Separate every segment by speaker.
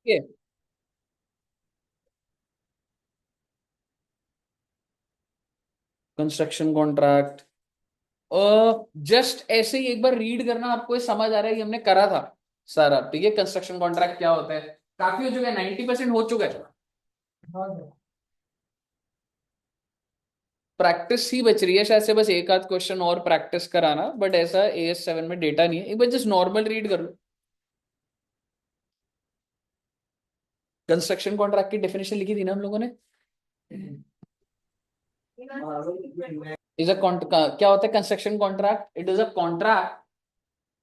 Speaker 1: है। Construction contract, just ऐसे ही एक बार रीड करना, आपको ये समझ आ रहा है कि हमने करा था सारा। ठीक है, कंस्ट्रक्शन कॉन्ट्रैक्ट क्या होता है, काफी हो चुका है, 90% हो चुका है। प्रैक्टिस ही बच रही है शायद से, बस एक आध क्वेश्चन और प्रैक्टिस कराना, बट ऐसा AS7 में डेटा नहीं है, एक बार जस्ट नॉर्मल रीड कर लो। कंस्ट्रक्शन कॉन्ट्रैक्ट की डेफिनेशन लिखी थी ना हम लोगों ने। इज अ क्या होता है construction contract, it is a contract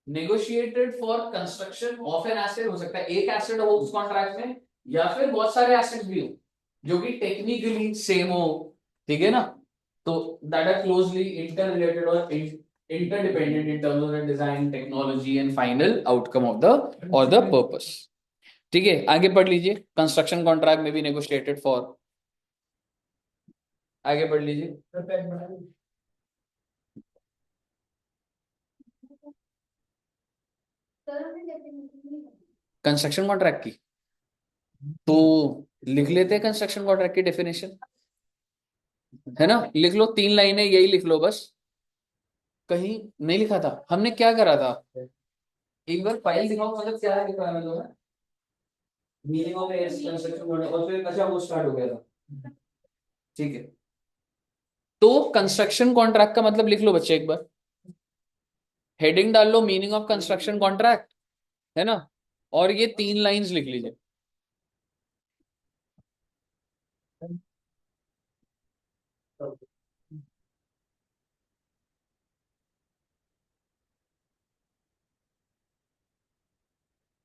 Speaker 1: negotiated for construction of an asset, हो सकता है एक एसेट हो उस कॉन्ट्रैक्ट में, या फिर बहुत सारे एसेट्स भी हो जो कि टेक्निकली सेम हो। ठीक है ना, तो that are closely interrelated और interdependent in terms of the design, technology and final outcome of the और द पर्पस। ठीक है, आगे पढ़ लीजिए, कंस्ट्रक्शन कॉन्ट्रैक्ट में भी नेगोशिएटेड फॉर, आगे पढ़ लीजिए। कंस्ट्रक्शन कॉन्ट्रैक्ट की तो लिख लेते हैं कंस्ट्रक्शन कॉन्ट्रैक्ट की डेफिनेशन, है ना, लिख लो, 3 लाइनें यही लिख लो बस। कहीं नहीं लिखा था हमने, क्या करा था, एक बार फाइल दिखाओ, मतलब क्या लिखा है मतलब, मीनिंग ऑफ कंस्ट्रक्शन कॉन्ट्रैक्ट, और फिर अच्छा वो स्टार्ट हो गया था। ठीक है, तो कंस्ट्रक्शन कॉन्ट्रैक्ट का मतलब लिख लो बच्चे एक बार, हेडिंग डाल लो मीनिंग ऑफ कंस्ट्रक्शन कॉन्ट्रैक्ट, है ना, और ये 3 लाइंस लिख लीजिए।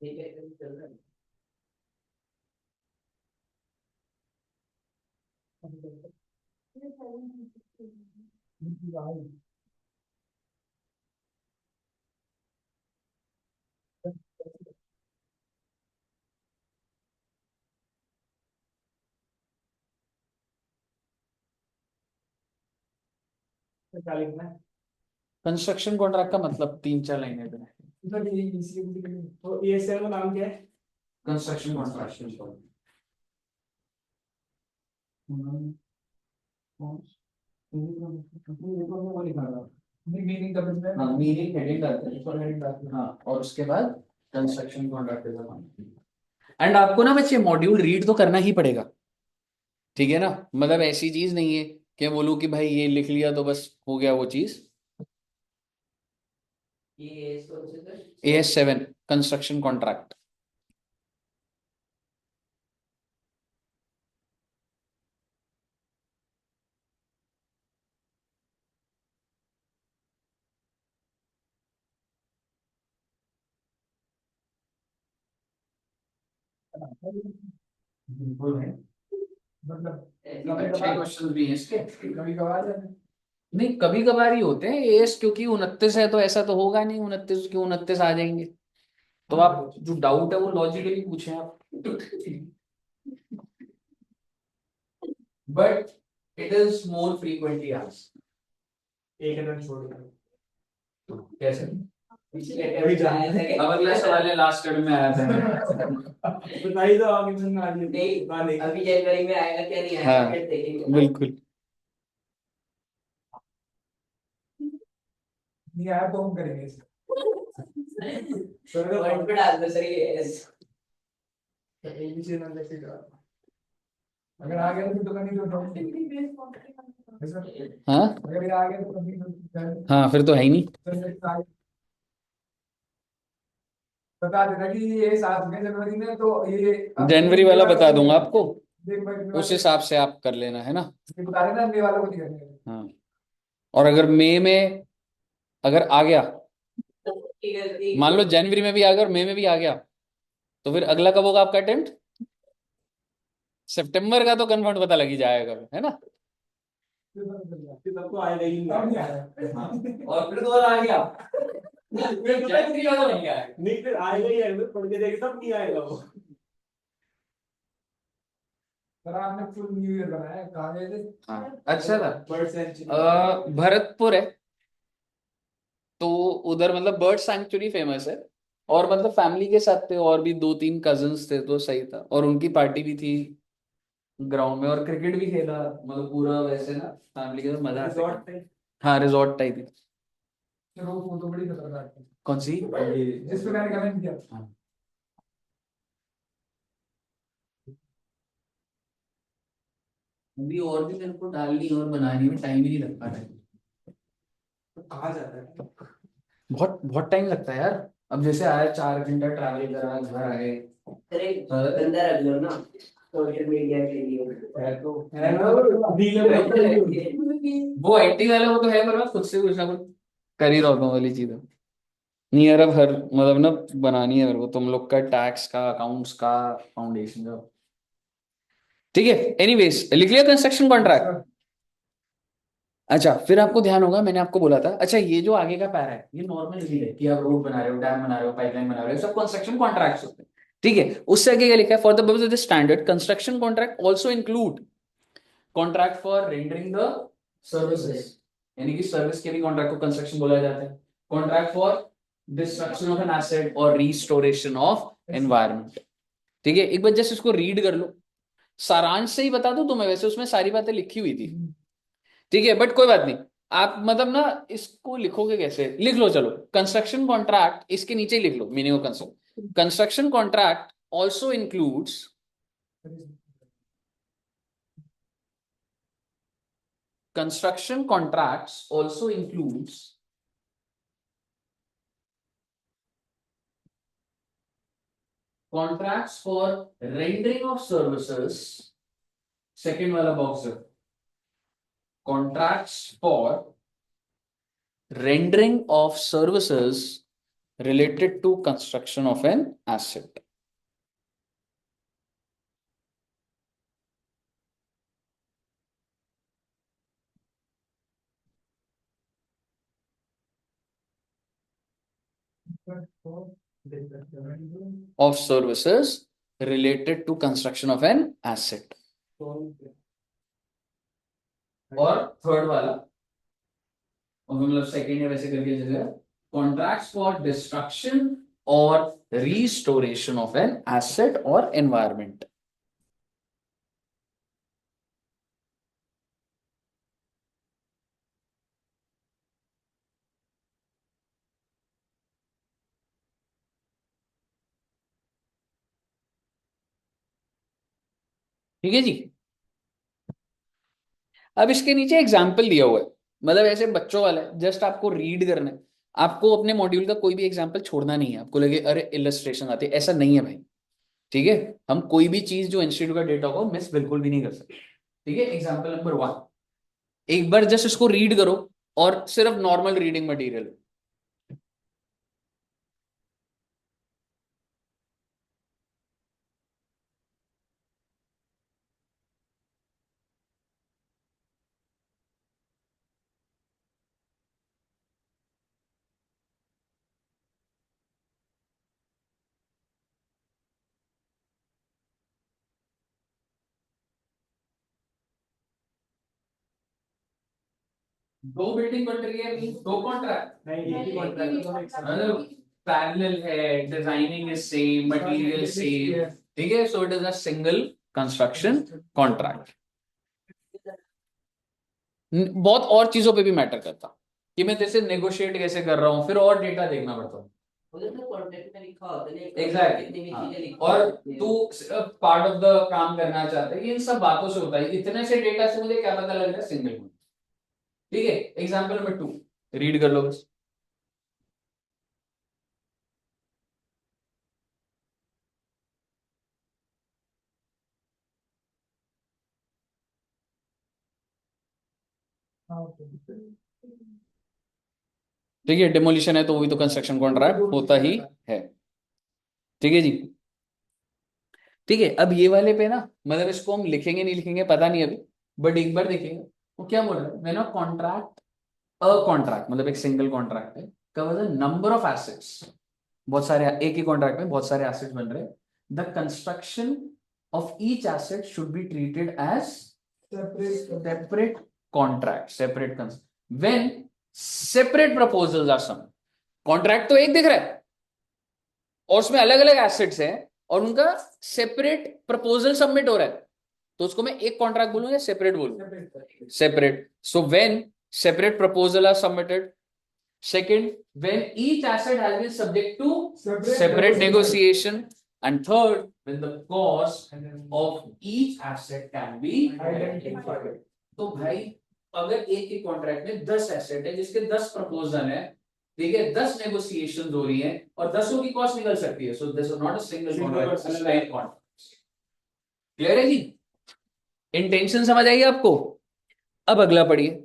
Speaker 1: ठीक है, चल रहा है, क्या लिखना है कंस्ट्रक्शन कॉन्ट्रैक्ट का मतलब, 3 4 लाइनें तो ये सेल का नाम क्या है, कंस्ट्रक्शन कॉन्ट्रैक्ट। मीनिंग हाँ, मीनिंग हेडिंग डालते हैं, ऊपर हेडिंग डालते हैं, हाँ, और उसके बाद कंस्ट्रक्शन कॉन्ट्रैक्ट। एंड आपको ना बच्चे मॉड्यूल रीड तो करना ही पड़ेगा। ठीक है ना, मतलब ऐसी चीज नहीं है कि बोलूं कि भाई ये लिख लिया तो बस हो गया वो चीज। AS7 construction contract. बिल्कुल है, मतलब अच्छे क्वेश्चन भी हैं इसके, कभी कभार नहीं, कभी कभार ही होते हैं एएस, क्योंकि 29 है तो ऐसा तो होगा नहीं 29 क्यों 29 आ जाएंगे। तो आप जो डाउट है वो लॉजिकली पूछें आप, but it is more frequently asked. एक रन छोड़ दो। कैसे, अब अगला सवाल है, लास्ट टर्म में आया था। बताइए तो आगे में आगे नहीं, अभी जनवरी में आएगा क्या नहीं आएगा, हाँ फिर देखेंगे। बिल्कुल नहीं आया तो हम करेंगे सर, वर्ड पे डाल दो सर ये ABC नंबर से अगर आ गया तो करनी तो हाँ, अगर ये आ गया तो करनी तो हाँ, फिर तो है ही नहीं। बता देना कि ये 7 जनवरी में, तो ये जनवरी वाला बता दूंगा आपको, उस हिसाब से आप कर लेना, है ना, बता देना मई वाला को नहीं करना। हाँ, और अगर मई में अगर आ गया, मान लो जनवरी में भी आ गया और मई में भी आ गया, तो फिर अगला कब होगा आपका अटेम्प्ट, सितंबर का तो कन्फर्म पता लग ही जाएगा, है ना। सबको आएगा ही नहीं आएगा। हाँ। और फिर दोबारा आ गया, फिर जनवरी वाला नहीं आएगा, नहीं फिर आएगा ही आएगा, पढ़ के देखेगा तब नहीं आएगा वो। सर आपने फुल न्यू ईयर बनाया, कहाँ गए थे। हाँ, अच्छा था, बर्ड सेंचुरी भरतपुर है, तो उधर मतलब बर्ड सैंक्चुरी फेमस है। और मतलब फैमिली के साथ थे, और भी दो तीन कजिन्स थे, तो सही था, और उनकी पार्टी भी थी ग्राउंड में, और क्रिकेट भी खेला, मतलब पूरा वैसे ना फैमिली के साथ मजा आता। हाँ रिजॉर्ट टाइप ही। फिर वो फोटो बड़ी खतरनाक थी। कौन सी? ये जिस पे मैंने कमेंट किया। हाँ। अभी और भी मेरे को डालनी और बनानी में टाइम ही नहीं लग पा रहा है। तो कहाँ जाता है? बहुत बहुत टाइम लगता है यार। अब जैसे आया 4 घंटा ट्रैवल करा, घर आए। अरे गंदा रख लो ना सोशल मीडिया के लिए। है ना वो आईटी वाले वो तो है, पर मैं खुद से कुछ ना कुछ कर ही रहा हूँ वाली चीजें। नहीं यार, अब हर मतलब ना बनानी है मेरे को तुम लोग का टैक्स का, अकाउंट्स का, फाउंडेशन का। ठीक है, एनीवेज लिख लिया कंस्ट्रक्शन कॉन्ट्रैक्ट। अच्छा, फिर आपको ध्यान होगा मैंने आपको बोला था, अच्छा ये जो आगे का पैरा है ये नॉर्मल नहीं है कि आप रोड बना रहे हो, डैम बना रहे हो, पाइपलाइन बना रहे हो, सब कंस्ट्रक्शन कॉन्ट्रैक्ट्स होते हैं। ठीक है, उससे आगे क्या लिखा है? For the purpose of the standard construction contract also include contract for rendering the services, यानी कि सर्विस के भी कॉन्ट्रैक्ट को कंस्ट्रक्शन बोला जाता है। Contract for destruction of an asset और रिस्टोरेशन ऑफ एनवायरमेंट। ठीक है, एक बार जस्ट इसको रीड कर लो, सारांश से ही बता दूं तुम्हें, वैसे उसमें सारी बातें लिखी हुई थी। ठीक है, बट कोई बात नहीं। आप मतलब ना इसको लिखोगे कैसे, लिख लो चलो, कंस्ट्रक्शन कॉन्ट्रैक्ट इसके नीचे ही लिख लो, meaning of construct construction contract also includes construction contracts also includes contracts for rendering of services, second वाला बॉक्स है, contracts for rendering of services related to construction of an asset. Of services related to construction of an asset. और third वाला, और मतलब second या वैसे करके जगह, कॉन्ट्रैक्ट्स फॉर डिस्ट्रक्शन और रिस्टोरेशन ऑफ एन एसेट और एनवायरमेंट। ठीक है जी। अब इसके नीचे एग्जाम्पल दिया हुआ है, मतलब ऐसे बच्चों वाला है, जस्ट आपको रीड करना है। आपको अपने मॉड्यूल का कोई भी एग्जाम्पल छोड़ना नहीं है, आपको लगे अरे इलस्ट्रेशन आती है, ऐसा नहीं है भाई। ठीक है, हम कोई भी चीज जो इंस्टीट्यूट का डेटा हो मिस बिल्कुल भी नहीं कर सकते। ठीक है, एग्जाम्पल नंबर 1, एक बार जस्ट इसको रीड करो, और सिर्फ नॉर्मल रीडिंग मटेरियल। दो बिल्डिंग बन रही है मींस दो कॉन्ट्रैक्ट नहीं, एक ही कॉन्ट्रैक्ट, मतलब पैरेलल है, designing is same, material same. ठीक है, so it is a single construction contract. बहुत और चीजों पे भी मैटर करता कि मैं जैसे नेगोशिएट कैसे कर रहा हूँ, फिर और डेटा देखना पड़ता है। एग्जैक्टली, और तू पार्ट ऑफ द काम करना चाहते हैं, इन सब बातों से होता है, इतने से डेटा से मुझे क्या पता लग रहा है, सिंगल। ठीक है, एग्जाम्पल नंबर 2 रीड कर लो बस। ठीक है, डिमोलिशन है तो वो भी तो कंस्ट्रक्शन कॉन्ट्रैक्ट होता ही है। ठीक है जी। ठीक है, अब ये वाले पे ना, मतलब इसको हम लिखेंगे नहीं लिखेंगे पता नहीं अभी, बट एक बार देखेंगे वो क्या बोल रहा है। When a contract, a contract मतलब एक सिंगल कॉन्ट्रैक्ट है, covers the number of assets, बहुत सारे, एक ही कॉन्ट्रैक्ट में बहुत सारे एसेट्स बन रहे हैं, the construction of each asset should be treated as separate contract, separate when separate proposals are some. Contract तो एक दिख रहा है, और उसमें अलग अलग एसेट्स हैं और उनका सेपरेट प्रपोजल सबमिट हो रहा है, तो उसको मैं एक कॉन्ट्रैक्ट बोलूं या सेपरेट बोलूं? Separate. So when separate proposal are submitted. Second, when each asset has been subject to separate negotiation. And third, when the cost of each asset can be identified. तो भाई अगर एक ही कॉन्ट्रैक्ट में 10 asset है जिसके 10 proposal है, ठीक है, 10 नेगोशिएशन हो रही है और 10 की कॉस्ट निकल सकती है. So this is not a single contract. Clear है जी? इंटेंशन समझ आई आपको? अब अगला पढ़िए.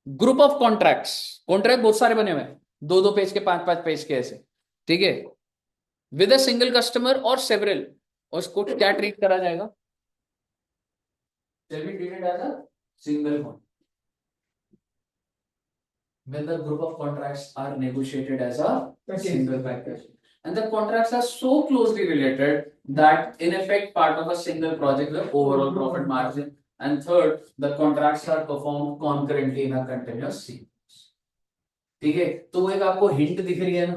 Speaker 1: Group of contracts. कॉन्ट्रैक्ट बहुत सारे बने हुए हैं, दो दो पेज के, पांच पांच पेज के ऐसे, ठीक है, विद अ सिंगल कस्टमर और सेवरल. और उसको क्या ट्रीट करा जाएगा? shall be treated as a single one when the group of contracts are negotiated as a single package. And the contracts are so closely related that in effect part of a single project, the overall profit margin. And third, the contracts are performed concurrently in a continuous sequence. ठीक है, तो वो एक आपको hint दिख रही है ना,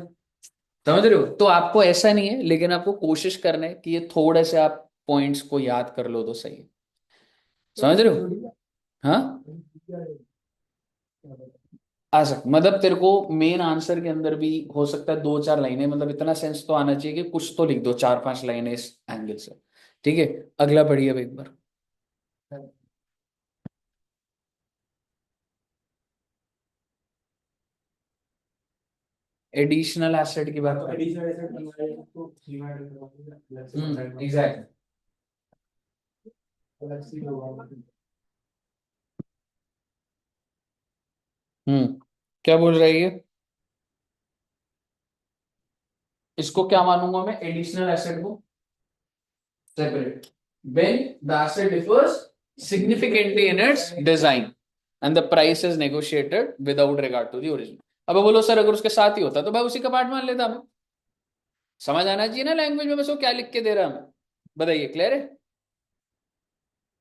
Speaker 1: समझ रहे हो? तो आपको ऐसा नहीं है, लेकिन आपको कोशिश करना है कि ये थोड़े से आप पॉइंट्स को याद कर लो तो सही है. समझ रहे हो? हाँ, आ सकता, मतलब तेरे को मेन आंसर के अंदर भी हो सकता है दो चार लाइनें, मतलब इतना सेंस तो आना चाहिए कि कुछ तो लिख दो, चार पांच लाइनें इस एंगल से. ठीक है, अगला पढ़िए अब एक बार. एडिशनल एसेट की बात कर. Additional asset exact. क्या बोल रहा है ये? इसको क्या मानूंगा मैं एडिशनल एसेट को? Separate. When the asset differs significantly in its design and the price is negotiated without regard to the original. अब बोलो सर अगर उसके साथ ही होता तो भाई उसी का पार्ट मान लेता मैं. समझ आना चाहिए ना लैंग्वेज में बस वो क्या लिख के दे रहा है. बताइए, क्लियर है?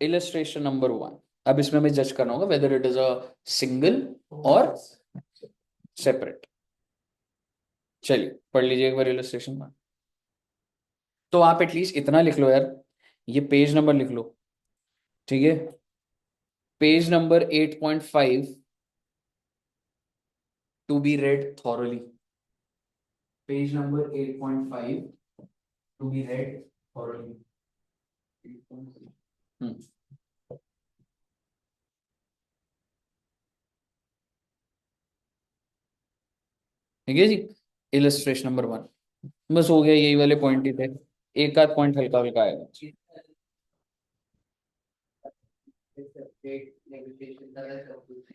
Speaker 1: Illustration number 1. अब इसमें मैं जज करना होगा whether it is a single और सेपरेट. चलिए पढ़ लीजिए एक बार इलस्ट्रेशन में. तो आप एटलीस्ट इतना लिख लो यार, ये पेज नंबर लिख लो. ठीक है, page number 8.5 to be read thoroughly. Page number 8.5 to be read thoroughly. Hmm. ठीक है जी. Illustration number 1. बस हो गया, यही वाले पॉइंट ही थे, एक आध पॉइंट हल्का हल्का आएगा.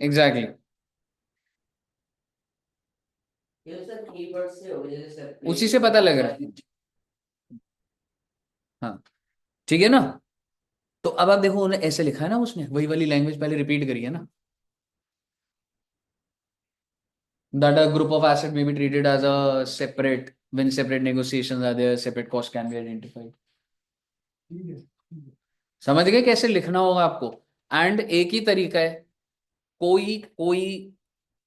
Speaker 1: एग्जैक्टली. उसी से पता लग रहा है. हाँ, ठीक है ना. तो अब आप देखो उन्हें ऐसे लिखा है ना, उसने वही वाली लैंग्वेज पहले रिपीट करी है ना. That a group of asset may be treated as a separate when separate negotiations are there, separate cost can be identified. समझ गए कैसे लिखना होगा आपको? एंड एक ही तरीका है, कोई कोई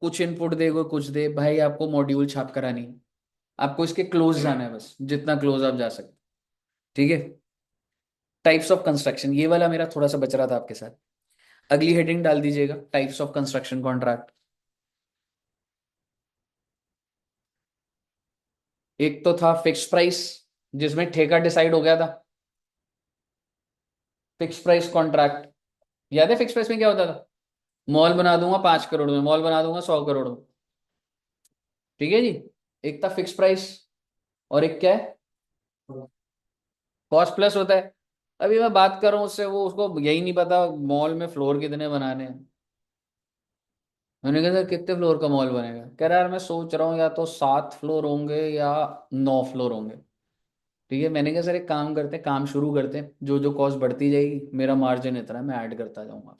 Speaker 1: कुछ इनपुट दे, कोई कुछ दे, भाई आपको मॉड्यूल छाप करानी है, आपको इसके क्लोज जाना है, बस जितना क्लोज आप जा सकते. ठीक है. टाइप्स ऑफ कंस्ट्रक्शन, ये वाला मेरा थोड़ा सा बच रहा था आपके साथ. अगली हेडिंग डाल दीजिएगा, टाइप्स ऑफ कंस्ट्रक्शन कॉन्ट्रैक्ट. एक तो था फिक्स प्राइस, जिसमें ठेका डिसाइड हो गया था. फिक्स प्राइस कॉन्ट्रैक्ट, याद है फिक्स प्राइस में क्या होता था? मॉल बना दूंगा 5 करोड़ में, मॉल बना दूंगा 100 करोड़ में. ठीक है जी. एक था फिक्स प्राइस और एक क्या है? कॉस्ट प्लस होता है. अभी मैं बात कर रहा हूँ उससे, वो उसको यही नहीं पता मॉल में फ्लोर कितने बनाने हैं. मैंने कहा सर कितने फ्लोर का मॉल बनेगा? कह रहा यार मैं सोच रहा हूँ या तो 7 फ्लोर होंगे या 9 फ्लोर होंगे. ठीक है, मैंने कहा सर एक काम करते हैं, काम शुरू करते हैं, जो जो कॉस्ट बढ़ती जाएगी मेरा मार्जिन इतना है, मैं ऐड करता जाऊंगा.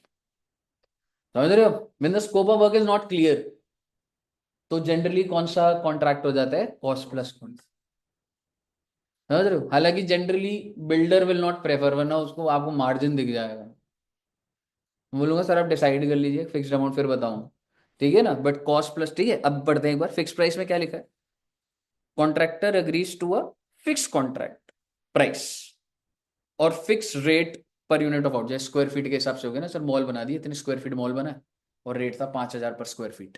Speaker 1: समझ रहे हो? When the scope of work is not clear, तो जनरली कौन सा कॉन्ट्रैक्ट हो जाता है? Cost plus contract. समझ रहे हो? हालांकि generally builder will not prefer, वरना उसको आपको मार्जिन दिख जाएगा. बोलूंगा सर आप डिसाइड कर लीजिए फिक्स्ड अमाउंट फिर बताऊंगा. ठीक है ना, बट कॉस्ट प्लस. ठीक है, अब बढ़ते हैं एक बार, फिक्स प्राइस में क्या लिखा है? Contractor agrees to a fix contract price और fix rate per unit of out, जैसे स्क्वायर फीट के हिसाब से हो गया ना सर, मॉल बना दिए, इतने स्क्वायर फीट मॉल बना है और रेट था 5,000 पर स्क्वायर फीट।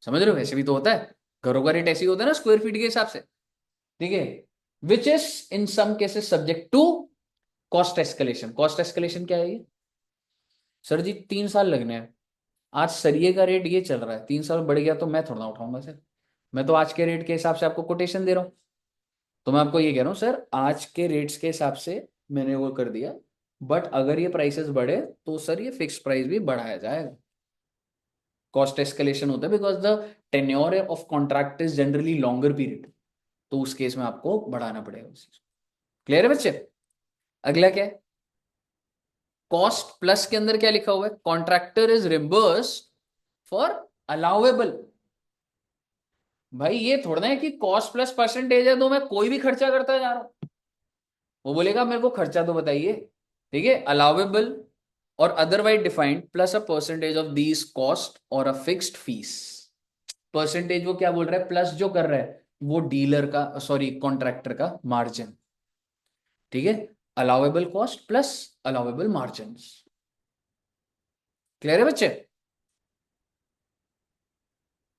Speaker 1: समझ रहे हो, ऐसे भी तो होता है, घरों का रेट ऐसे ही होता है ना स्क्वायर फीट के हिसाब से। ठीक है, which is in some cases subject to cost escalation. Cost escalation क्या है ये? सर जी 3 साल लगने हैं, आज सरिये का रेट ये चल रहा है, 3 साल बढ़ गया तो मैं थोड़ा ना उठाऊंगा सर, मैं तो आज के रेट के हिसाब से आपको कोटेशन दे रहा हूं। तो मैं आपको ये कह रहा हूँ सर, आज के रेट्स के हिसाब से मैंने वो कर दिया, बट अगर ये प्राइसेस बढ़े तो सर ये फिक्स प्राइस भी बढ़ाया जाएगा। कॉस्ट एस्केलेशन होता है because the tenure of contract is generally longer period, तो उस केस में आपको बढ़ाना पड़ेगा उस चीज। क्लियर है बच्चे? अगला क्या है? कॉस्ट प्लस के अंदर क्या लिखा हुआ है? Contractor is reimbursed for allowable. भाई ये थोड़ा ना है कि कॉस्ट प्लस परसेंटेज है तो मैं कोई भी खर्चा करता जा रहा हूं। वो बोलेगा मेरे को खर्चा तो बताइए। ठीक है, अलाउेबल और otherwise defined plus a percentage of these cost और अ फिक्स्ड फीस। परसेंटेज वो क्या बोल रहा है, प्लस जो कर रहा है वो डीलर का, सॉरी कॉन्ट्रैक्टर का मार्जिन। ठीक है, allowable cost plus allowable margin. Clear है बच्चे?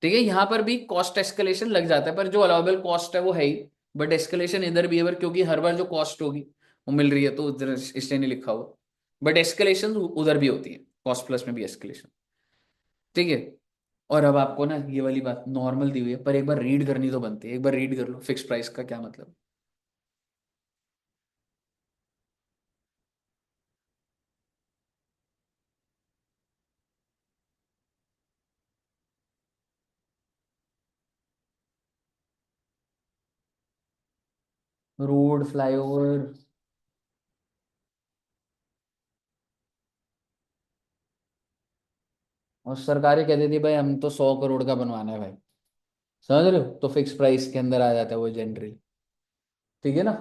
Speaker 1: ठीक है, यहां पर भी कॉस्ट एस्केलेशन लग जाता है, पर जो अलाउेबल कॉस्ट है वो है ही, बट एस्केलेशन इधर भी है, पर क्योंकि हर बार जो कॉस्ट होगी वो मिल रही है तो उधर इसलिए नहीं लिखा हुआ, बट एस्केलेशन उधर भी होती है, कॉस्ट प्लस में भी एस्केलेशन। ठीक है, और अब आपको ना ये वाली बात नॉर्मल दी हुई है पर एक बार रीड करनी तो बनती है, एक बार रीड कर लो फिक्स प्राइस का क्या मतलब। Road, flyover. और सरकारें कहती थी भाई हम तो 100 करोड़ का बनवाना है भाई, समझ रहे हो, तो फिक्स प्राइस के अंदर आ जाता है वो जनरली। ठीक है ना?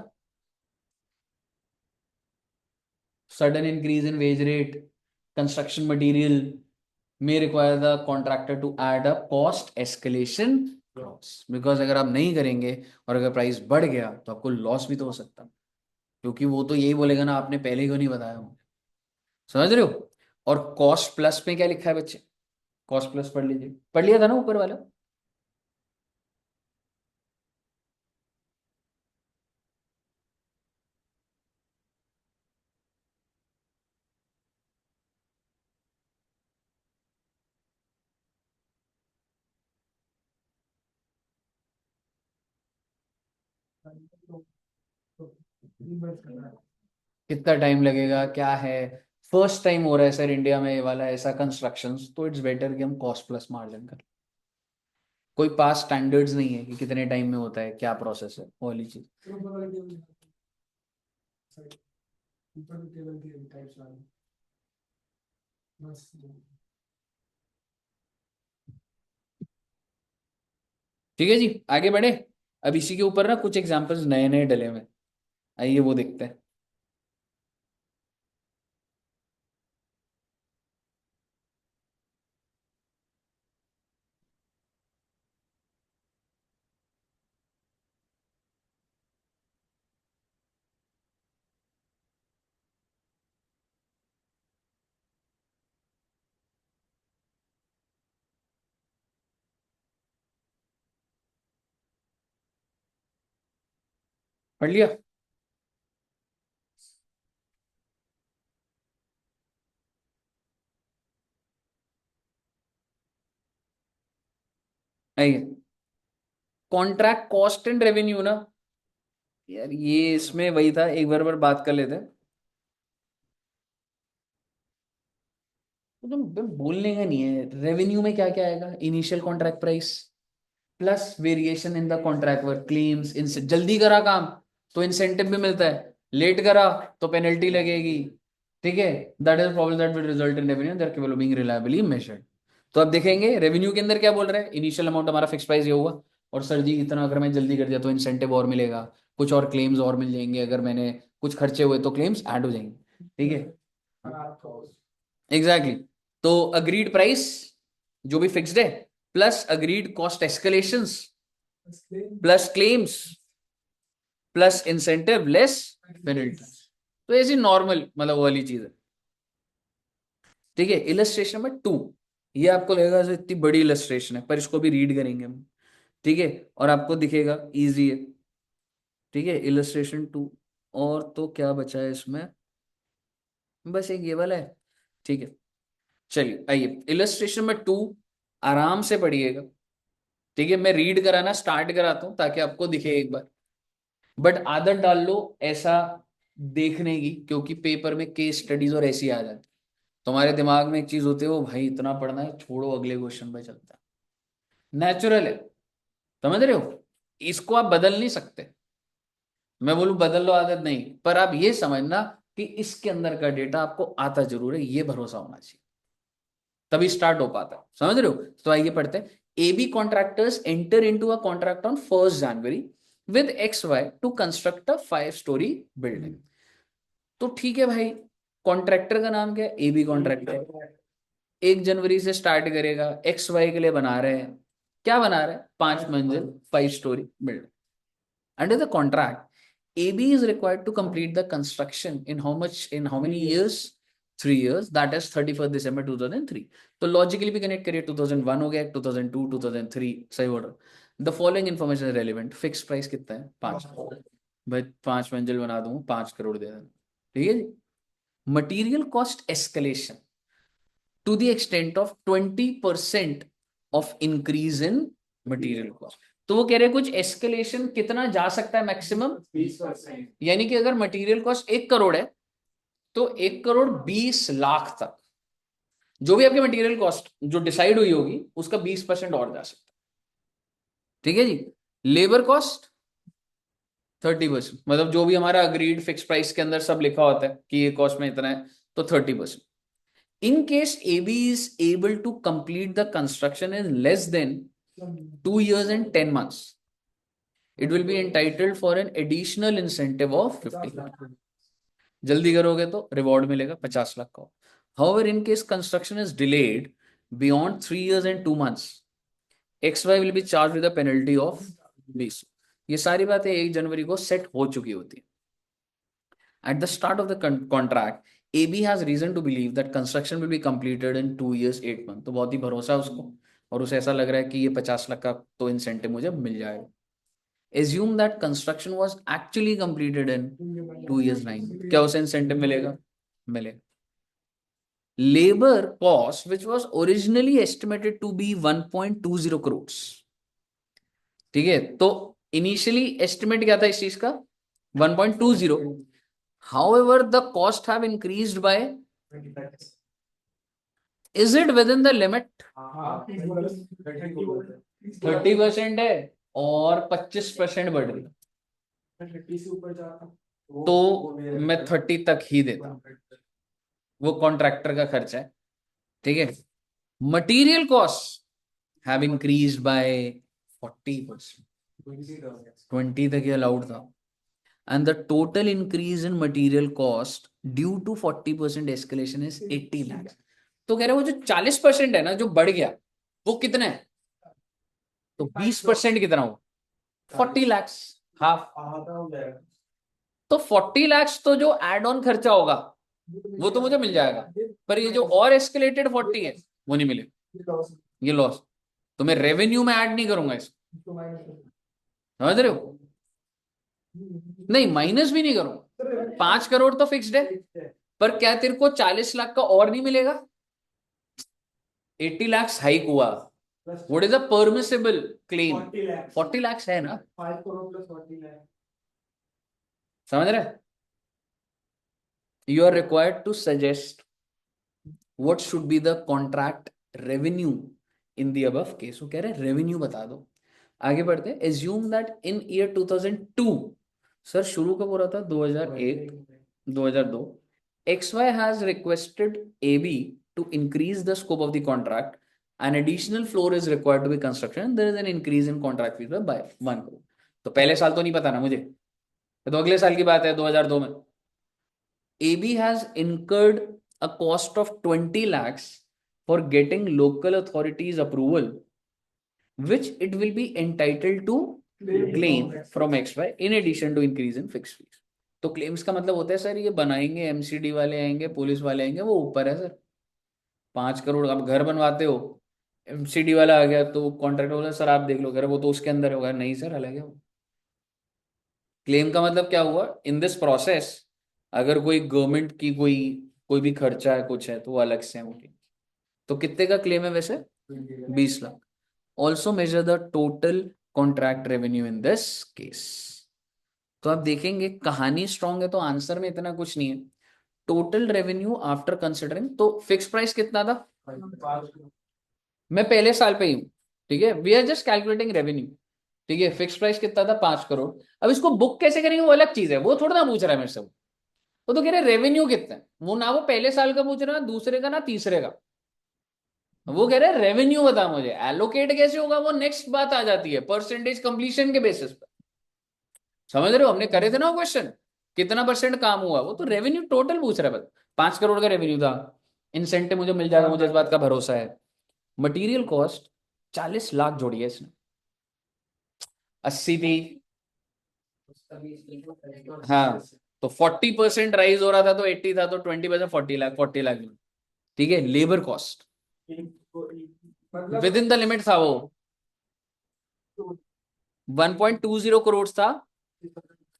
Speaker 1: Sudden increase in wage rate, construction material may require the contractor to add a cost escalation clause, because अगर आप नहीं करेंगे और अगर प्राइस बढ़ गया तो आपको लॉस भी तो हो सकता है, क्योंकि वो तो यही बोलेगा ना आपने पहले ही क्यों नहीं बताया मुझे। समझ रहे हो? और कॉस्ट प्लस में क्या लिखा है बच्चे? कॉस्ट प्लस पढ़ लीजिए, पढ़ लिया था ना ऊपर वाला? कितना टाइम लगेगा, क्या है? फर्स्ट टाइम हो रहा है सर इंडिया में ये वाला ऐसा कंस्ट्रक्शन, तो इट्स बेटर कि हम कॉस्ट प्लस मार्जिन कर। कोई पास स्टैंडर्ड्स नहीं है कि कितने टाइम में होता है, क्या प्रोसेस है, वो वाली चीज। ठीक है जी, आगे बढ़े। अब इसी के ऊपर ना कुछ एग्जांपल्स नए नए डले हुए हैं, आइए वो देखते हैं। पढ़ लिया? आइए, कॉन्ट्रैक्ट कॉस्ट एंड रेवेन्यू ना, यार ये इसमें वही था, एक बार बात कर लेते हैं। तो तुम बोलने का नहीं है, रेवेन्यू में क्या क्या आएगा? Initial contract price plus variation in the contract work claims, इनसे जल्दी करा काम तो इंसेंटिव भी मिलता है, लेट करा तो पेनल्टी लगेगी। ठीक है, that is problem that will result in revenue there केवल बीइंग रिलायबली मेजर्ड। तो अब देखेंगे रेवेन्यू के अंदर क्या बोल रहा है, इनिशियल अमाउंट हमारा फिक्स प्राइस ये हुआ, और सर जी इतना अगर मैं जल्दी कर दिया तो इंसेंटिव और मिलेगा, कुछ और क्लेम्स और मिल जाएंगे, अगर मैंने कुछ खर्चे हुए तो क्लेम्स ऐड हो जाएंगे। ठीक है, एग्जैक्टली exactly. तो अग्रीड प्राइस जो भी फिक्स्ड है plus agreed cost escalations plus claims plus incentive less penalty. तो ऐसी नॉर्मल मतलब वाली चीज है। ठीक है, इलस्ट्रेशन नंबर 2, ये आपको लगेगा इतनी बड़ी इलस्ट्रेशन है, पर इसको भी रीड करेंगे हम। ठीक है, और आपको दिखेगा इजी है। ठीक है, इलस्ट्रेशन 2। और तो क्या बचा है इसमें, बस एक ये वाला है। ठीक है, चलिए आइए इलस्ट्रेशन में 2 आराम से पढ़िएगा। ठीक है, मैं रीड कराना स्टार्ट कराता हूं ताकि आपको दिखे एक बार, बट आदत डाल लो ऐसा देखने की, क्योंकि पेपर में केस स्टडीज और ऐसी आ जाती। तुम्हारे दिमाग में एक चीज होती है, वो भाई इतना पढ़ना है, छोड़ो अगले क्वेश्चन पे चलता है। नेचुरल है, समझ रहे हो, इसको आप बदल नहीं सकते। मैं बोलूं बदल लो आदत, नहीं, पर आप ये समझना कि इसके अंदर का डेटा आपको आता जरूर है, ये भरोसा होना चाहिए, तभी स्टार्ट हो पाता है। समझ रहे हो, तो आइए पढ़ते हैं। A B contractors enter into a contract on 1 January with X Y to construct a 5 story building. तो ठीक है भाई, कॉन्ट्रैक्टर का नाम क्या है, ए बी कॉन्ट्रैक्टर। 1 जनवरी से स्टार्ट करेगा, एक्स वाई के लिए बना रहे हैं, क्या बना रहे हैं, 5 मंजिल 5 story building. Under the contract, AB is required to complete the construction in how many years? 3 years. That is 31st December 2003. तो logically भी connect करिए, 2001 हो गया, 2002, 2003 सही order. The following information is relevant. Fixed price कितना है, 5। भाई 5 मंजिल बना दूंगा, 5 करोड़ दे देना। ठीक है जी। Material cost escalation to the extent of 20% of increase in material cost। तो वो कह रहे हैं कुछ एस्केलेशन कितना जा सकता है, मैक्सिमम 20%। यानी कि अगर मटेरियल कॉस्ट 1 करोड़ है, तो 1 करोड़ 20 लाख तक जो भी आपकी मटेरियल कॉस्ट जो डिसाइड हुई होगी, उसका 20% और जा सकता है। ठीक है जी। लेबर कॉस्ट 30%, मतलब जो भी हमारा अग्रीड फिक्स प्राइस के अंदर सब लिखा होता है कि ये कॉस्ट में इतना है, तो 30%। In case AB is able to complete the construction in less than 2 years and 10 months, it will be entitled for an additional incentive of 50 lakh। जल्दी करोगे तो रिवॉर्ड मिलेगा 50 लाख का। However, in case construction is delayed beyond 3 years and 2 months, XY will be charged with a penalty of 20। ये सारी बातें 1 जनवरी को set हो चुकी होती है। At the start of the contract, AB has reason to believe that construction will be completed in 2 years 8 months। तो बहुत ही भरोसा है उसको, और उसे ऐसा लग रहा है कि ये 50 लाख का तो इंसेंटिव मुझे मिल जाएगा। Assume that construction was actually completed in 2 years 9 months। क्या उसे इंसेंटिव मिलेगा, मिलेगा। Labor cost which was originally estimated to be 1.20 crores। ठीक है, तो इनिशियली एस्टिमेट क्या था इस चीज का, 1.20। However, the cost have increased by, is it within the limit? 30% है और 25% बढ़ रही, तो मैं 30 तक ही देता हूं, वो कॉन्ट्रैक्टर का खर्चा है। ठीक है, material cost have increased by 40%, 20 तक ही अलाउड था। And the total increase in material cost due to 40% escalation is 80 lakhs। तो कह रहे वो जो 40% है ना जो बढ़ गया, वो कितना है, तो 20% कितना हो, 40 lakhs, हाफ। तो 40 lakhs तो जो एड ऑन खर्चा होगा वो तो मुझे मिल जाएगा, पर ये जो और एस्केलेटेड 40 है वो नहीं मिलेगा, ये लॉस। तो मैं रेवेन्यू में ऐड नहीं करूंगा इसको, समझ रहे हो, नहीं माइनस भी नहीं करूंगा। 5 करोड़ तो फिक्स्ड है, पर क्या तेरे को 40 लाख का और नहीं मिलेगा, 80 lakhs हाइक हुआ, what is a permissible claim, 40 lakhs है ना, 5 करोड़+40 लाख, समझ रहे। You are required to suggest what should be the contract revenue in the above case. वो कह रहे रेवेन्यू बता दो। आगे बढ़ते हैं। Assume that in year 2002, sir शुरू कब हो रहा था, 2001 2002, XY has requested AB to increase the scope of the contract, an additional floor is required to be constructed and there is an increase in contract fees by 1 crore। तो पहले साल तो नहीं पता ना मुझे, तो अगले साल की बात है 2002 में। AB has incurred a cost of 20 lakhs for getting local authorities approval, which it will be entitled to claim from X Y in addition to increase in fix fees. तो क्लेम्स का मतलब होता है सर, ये बनाएंगे, MCD वाले आएंगे, police वाले आएंगे, वो ऊपर है सर। 5 करोड़ आप घर बनवाते हो, एमसीडी वाला आ गया तो कॉन्ट्रैक्ट बोला सर आप देख लो घर, वो तो उसके अंदर होगा, नहीं सर अलग है वो। क्लेम का मतलब क्या हुआ, इन दिस प्रोसेस अगर कोई गवर्नमेंट की कोई कोई भी खर्चा है कुछ है तो वो अलग से है वो claim। तो कितने का क्लेम है वैसे, 20 lakh. Also measure the total contract revenue in this case. तो आप देखेंगे कहानी स्ट्रांग है तो आंसर में इतना कुछ नहीं है। टोटल रेवेन्यू आफ्टर कंसिडरिंग, तो फिक्स प्राइस कितना था, मैं पहले साल पे ही हूं, ठीक है, we are just calculating revenue. ठीक है, फिक्स प्राइस कितना था, 5 करोड़। अब इसको बुक कैसे करेंगे वो अलग चीज है, वो थोड़ा ना पूछ रहा है मेरे से। वो तो कह रहे रेवेन्यू कितना है, वो ना वो पहले साल का पूछ रहा है, दूसरे का ना तीसरे का। वो कह रहे रेवेन्यू बता मुझे, एलोकेट कैसे होगा वो नेक्स्ट बात आ जाती है, परसेंटेज कंप्लीशन के बेसिस पर। समझ रहे हो, हमने करे थे ना क्वेश्चन, कितना परसेंट काम हुआ, वो तो रेवेन्यू टोटल पूछ रहा है बस। 5 करोड़ का रेवेन्यू था, इंसेंटिव मुझे मिल जाएगा, मुझे इस बात का भरोसा है। मटेरियल कॉस्ट 40 लाख जोड़ी है इसने, 80 थी। हाँ, तो 40% राइज हो रहा था तो 80 था, तो 20% 40 लाख, 40 लाख। ठीक है, labour cost with in the limit था वो, 1.20 करोड़ था,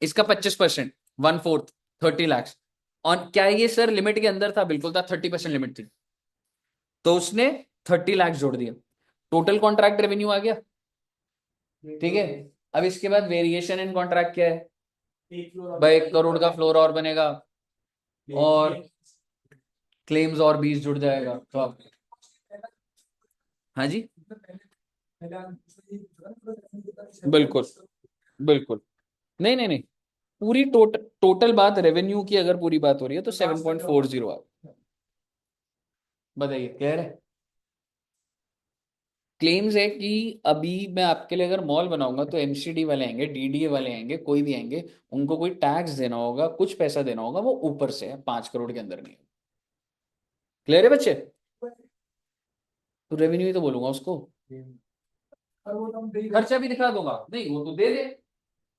Speaker 1: इसका 25%, 1/4, 30 लाख। और क्या ये सर लिमिट के अंदर था, बिल्कुल था, 30% लिमिट थी, तो उसने 30 लाख जोड़ दिया, टोटल कॉन्ट्रैक्ट रेवेन्यू आ गया। ठीक है, अब इसके बाद वेरिएशन इन कॉन्ट्रैक्ट क्या है, भाई 1 करोड़ का फ्लोर और बनेगा, और क्लेम्स और 20 जुड़ जाएगा, तो आप, हाँ जी, बिल्कुल बिल्कुल, नहीं नहीं नहीं, पूरी टोटल बात रेवेन्यू की अगर पूरी बात हो रही है तो 7.40 आ, बताइए क्लियर है। क्लेम्स है कि अभी मैं आपके लिए अगर मॉल बनाऊंगा तो एमसीडी वाले आएंगे, डीडीए वाले आएंगे, कोई भी आएंगे, उनको कोई टैक्स देना होगा, कुछ पैसा देना होगा, वो ऊपर से है, 5 करोड़ के अंदर नहीं। क्लियर है बच्चे, तो रेवेन्यू ही तो बोलूंगा उसको, खर्चा भी दिखा दूंगा, नहीं वो तो दे दे।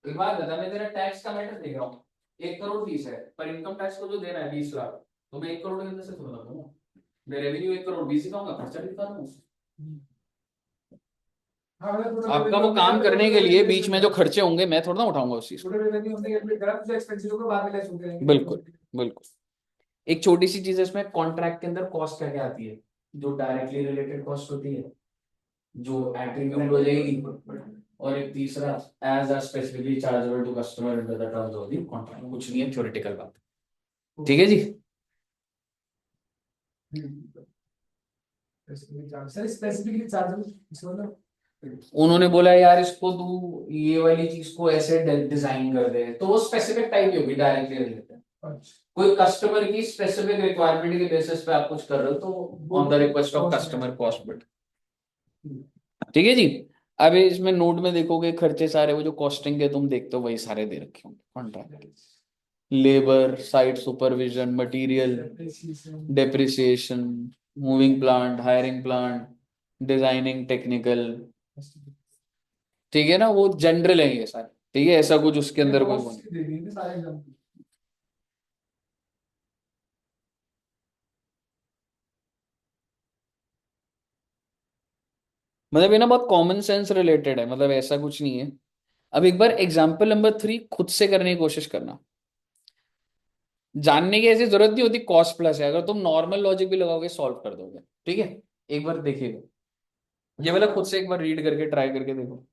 Speaker 1: एक बात बता, मैं तेरा टैक्स का मैटर देख रहा हूँ, 1 करोड़ फीस है, पर इनकम टैक्स को जो देना है 20 लाख, तो मैं 1 करोड़ के अंदर से थोड़ा दूंगा, मैं रेवेन्यू 1 करोड़ 20 दिखाऊंगा, खर्चा भी दिखा दूंगा। आपका वो काम करने के लिए बीच में जो खर्चे होंगे मैं थोड़ा ना उठाऊंगा उस चीज को। बिल्कुल बिल्कुल। एक छोटी सी चीज है इसमें, कॉन्ट्रैक्ट के अंदर कॉस्ट क्या क्या आती है, जो डायरेक्टली रिलेटेड कॉस्ट होती है, जो एट्रीब्यूट हो जाएगी, और एक तीसरा as are specifically chargeable to customer under the terms of the contract, कुछ नहीं है, थ्योरेटिकल बात। ठीक है जी, उन्होंने बोला यार इसको तू ये वाली चीज को ऐसे डिजाइन कर दे, तो वो स्पेसिफिक टाइप की होगी, डायरेक्टली रिलेटेड। कोई कस्टमर की स्पेसिफिक रिक्वायरमेंट के बेसिस पे आप कुछ कर रहे हो तो on the request of customer cost but. ठीक है जी। अब इसमें नोट में देखोगे खर्चे सारे, वो जो कॉस्टिंग के तुम देखते हो वही सारे दे रखे होंगे contract, labour, site supervision, material, depreciation, moving plant, hiring plant, designing, technical. ठीक है ना, वो जनरल है ये सारे। ठीक है, ऐसा कुछ उसके अंदर कोई वो नहीं। मतलब ये ना बहुत कॉमन सेंस रिलेटेड है, मतलब ऐसा कुछ नहीं है। अब एक बार एग्जाम्पल नंबर 3 खुद से करने की कोशिश करना, जानने की ऐसी जरूरत नहीं होती, कॉस्ट प्लस है, अगर तुम नॉर्मल लॉजिक भी लगाओगे सॉल्व कर दोगे। ठीक है, एक बार देखिएगा, ये वाला खुद से एक बार रीड करके ट्राई करके देखो।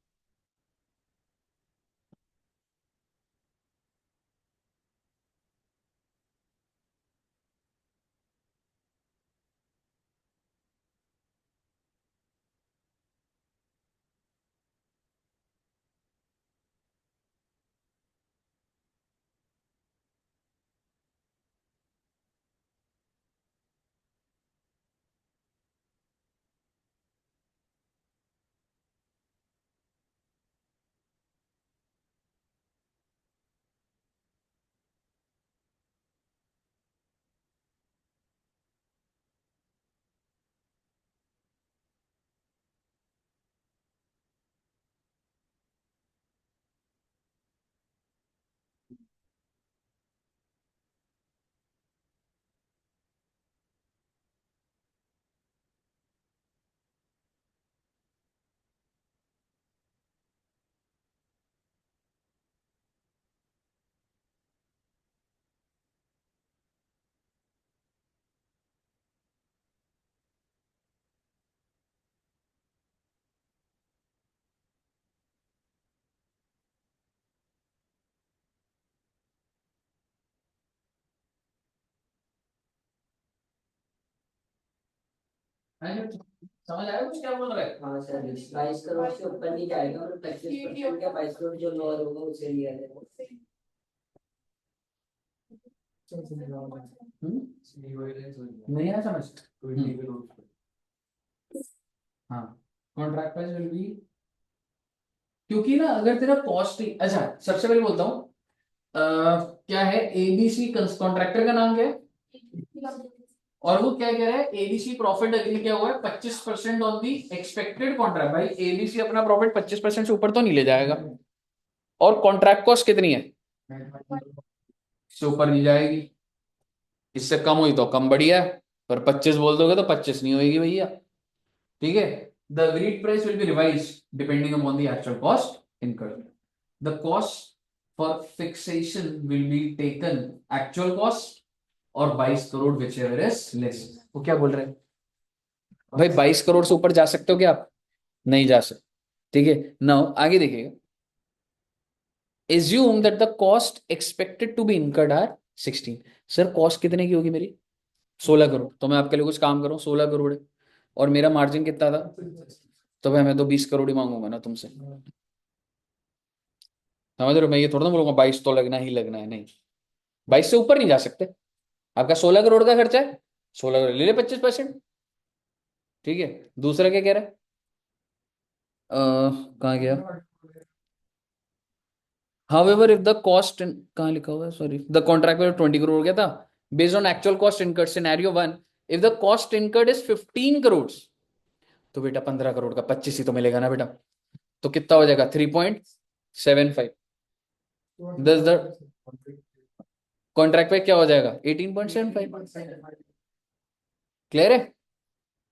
Speaker 1: समझ आया कुछ क्या बोल रहा है?
Speaker 2: हाँ सर, 22 करोड़ से ऊपर नहीं जाएगा और 25% या 22 करोड़ जो लोअर होगा उसे लिया जाएगा।
Speaker 1: नहीं आया समझ? हाँ, कॉन्ट्रैक्ट प्राइस विल बी, क्योंकि ना अगर तेरा कॉस्ट, अच्छा सबसे पहले बोलता हूँ, क्या है एबीसी कॉन्ट्रैक्टर का नाम क्या है, और वो क्या कह रहा है, एबीसी प्रॉफिट अग्री किया हुआ है 25% ऑन दी एक्सपेक्टेड कॉन्ट्रैक्ट। भाई एबीसी अपना प्रॉफिट 25% से ऊपर तो नहीं ले जाएगा, और कॉन्ट्रैक्ट कॉस्ट कितनी है, इससे ऊपर नहीं जाएगी, इससे कम हुई तो कम बढ़िया है, पर 25 बोल दोगे तो 25 नहीं होगी भैया। ठीक है, the agreed price will be revise depending upon the actual cost incurred, the cost for fixation will be taken actual cost और 22 crore which ever is less. वो क्या बोल रहे हैं भाई, 22 करोड़ से ऊपर जा सकते हो क्या आप? नहीं जा सकते। ठीक है, नाउ आगे देखिएगा, assume that the cost expected to be incurred are 16। Sir cost कितने की होगी मेरी? 16 करोड़। तो मैं आपके लिए कुछ काम करूं, 16 करोड़ है, और मेरा मार्जिन कितना था? तो भाई मैं तो 20 करोड़ ही मांगूंगा ना तुमसे, समझ रहे हो? मैं ये थोड़ा ना बोलूंगा 22 तो लगना ही लगना है, नहीं, 22 से ऊपर नहीं जा सकते। आपका 16 करोड़ का खर्चा है, 16 करोड़ ले ले 25%। ठीक है, दूसरा क्या कह रहा है, कहाँ गया, however if the cost कहाँ लिखा हुआ है, सॉरी, द कॉन्ट्रैक्ट में 20 करोड़ हो गया था, based on actual cost incurred scenario one, if the cost incurred is 15 crore, तो बेटा 15 करोड़ का 25 ही तो मिलेगा ना बेटा, तो कितना हो जाएगा 3.75, दस द कॉन्ट्रैक्ट पे क्या हो जाएगा 18.75। क्लियर है?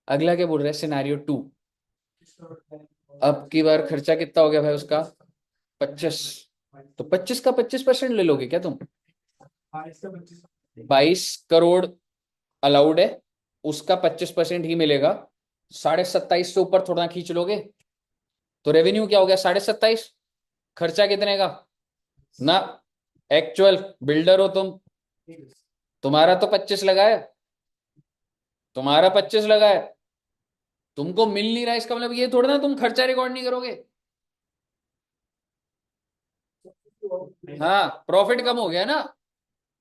Speaker 1: अगला क्या बोल रहा है, सिनेरियो टू, अब की बार खर्चा कितना हो गया भाई उसका 25, तो 25 का 25% ले लोगे क्या तुम? 22 करोड़ अलाउड है, उसका 25% ही मिलेगा, 27.5 से ऊपर थोड़ा खींच लोगे, तो रेवेन्यू क्या हो गया 27.5, खर्चा कितने का ना, एक्चुअल बिल्डर हो तुम, तुम्हारा तो 25 लगा है, तुम्हारा 25 लगा है, तुमको मिल नहीं रहा, इसका मतलब ये थोड़ा ना तुम खर्चा रिकॉर्ड नहीं करोगे। हाँ, प्रॉफिट कम हो गया ना,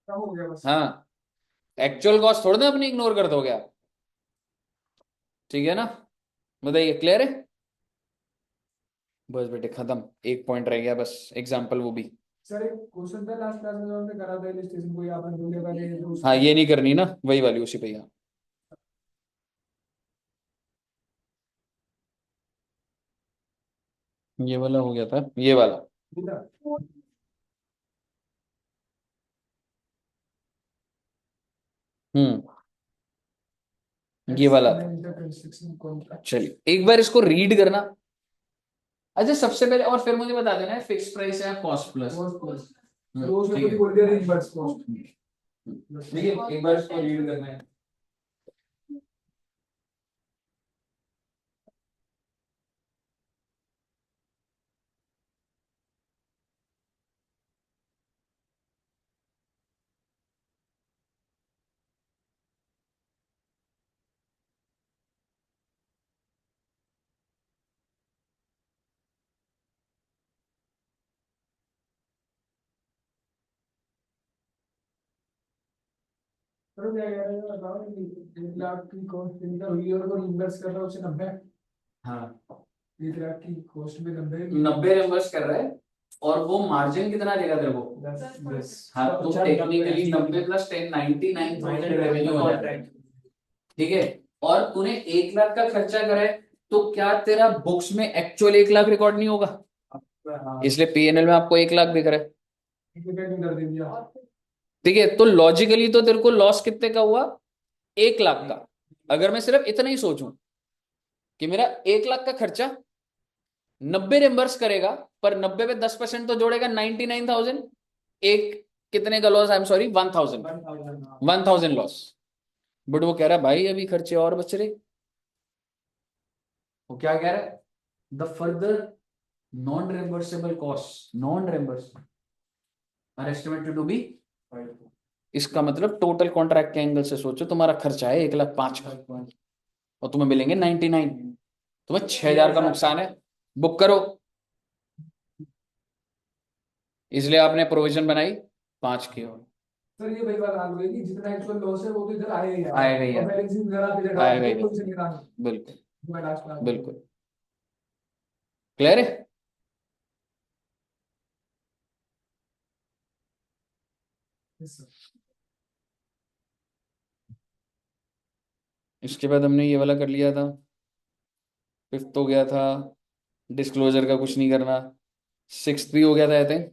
Speaker 1: कम हो गया बस, हाँ, एक्चुअल कॉस्ट थोड़ा ना अपनी इग्नोर कर दोगे आप। ठीक है ना, बताइए क्लियर है? बस बेटे खत्म, एक पॉइंट रह गया बस, एग्जाम्पल वो भी। सर एक क्वेश्चन था लास्ट क्लास में जो हमने करा था इलस्ट्रेशन, कोई आपने बोले वाले हाँ ये नहीं करनी ना, वही वाली उसी पे ही, हाँ। ये वाला हो गया था, ये वाला। हम्म, ये वाला था। चलिए एक बार इसको रीड करना। अच्छा सबसे पहले और फिर मुझे बता देना है फिक्स प्राइस है कॉस्ट प्लस। ठीक है, एक बार इसको रीड करना है। तो क्या कह रहे हो बताओ, 1 लाख की कॉस्ट इनकम हुई और वो रिम्बर्स कर रहा है उसे 90। हाँ, 1 लाख की कॉस्ट में 90 रिम्बर्स कर रहा है, और वो मार्जिन कितना देगा तेरे को 10। हाँ तो टेक्निकली 90 + 10 99,000 रेवेन्यू हो जाता है। ठीक है, और तूने 1 लाख का खर्चा करा है, तो क्या तेरा बुक्स में एक्चुअल 1 लाख रिकॉर्ड नहीं होगा? इसलिए पीएनएल में आपको 1 लाख दिख रहा है। ठीक है, तो लॉजिकली तो तेरे को लॉस कितने का हुआ 1 लाख का। अगर मैं सिर्फ इतना ही सोचूं कि मेरा 1 लाख का खर्चा 90 रिम्बर्स करेगा, पर 90 पे 10% तो जोड़ेगा 99,000, एक कितने का loss, I am sorry 1,000, 1,000 loss. But वो कह रहा है भाई अभी खर्चे और बच रहे। वो क्या कह रहा है, the further non reimbursable cost, non reimburse are estimated to be, इसका मतलब टोटल कॉन्ट्रैक्ट के एंगल से सोचो तुम्हारा खर्चा है 1,05,000 का, और तुम्हें मिलेंगे 99। तुम्हें 6,000 का नुकसान है, बुक करो। इसलिए आपने प्रोविजन बनाई 5 की। और
Speaker 3: सर ये वही बात आ गई कि जितना एक्चुअल लॉस है वो तो इधर आएगा ही
Speaker 1: आएगा ही
Speaker 3: और
Speaker 1: आएगा,
Speaker 3: बैलेंसिंग वगैरह आप इधर
Speaker 1: आएगा ही
Speaker 3: डाल
Speaker 1: आएगा।
Speaker 3: कोई से निकालना
Speaker 1: बिल्कुल
Speaker 3: मैं लास्ट क्लास में
Speaker 1: बिल्कुल। क्लियर है?
Speaker 3: Yes, sir.
Speaker 1: इसके बाद हमने ये वाला कर लिया था। फिफ्थ हो गया था, डिस्क्लोजर का कुछ नहीं करना। सिक्स्थ भी हो गया था आई थिंक,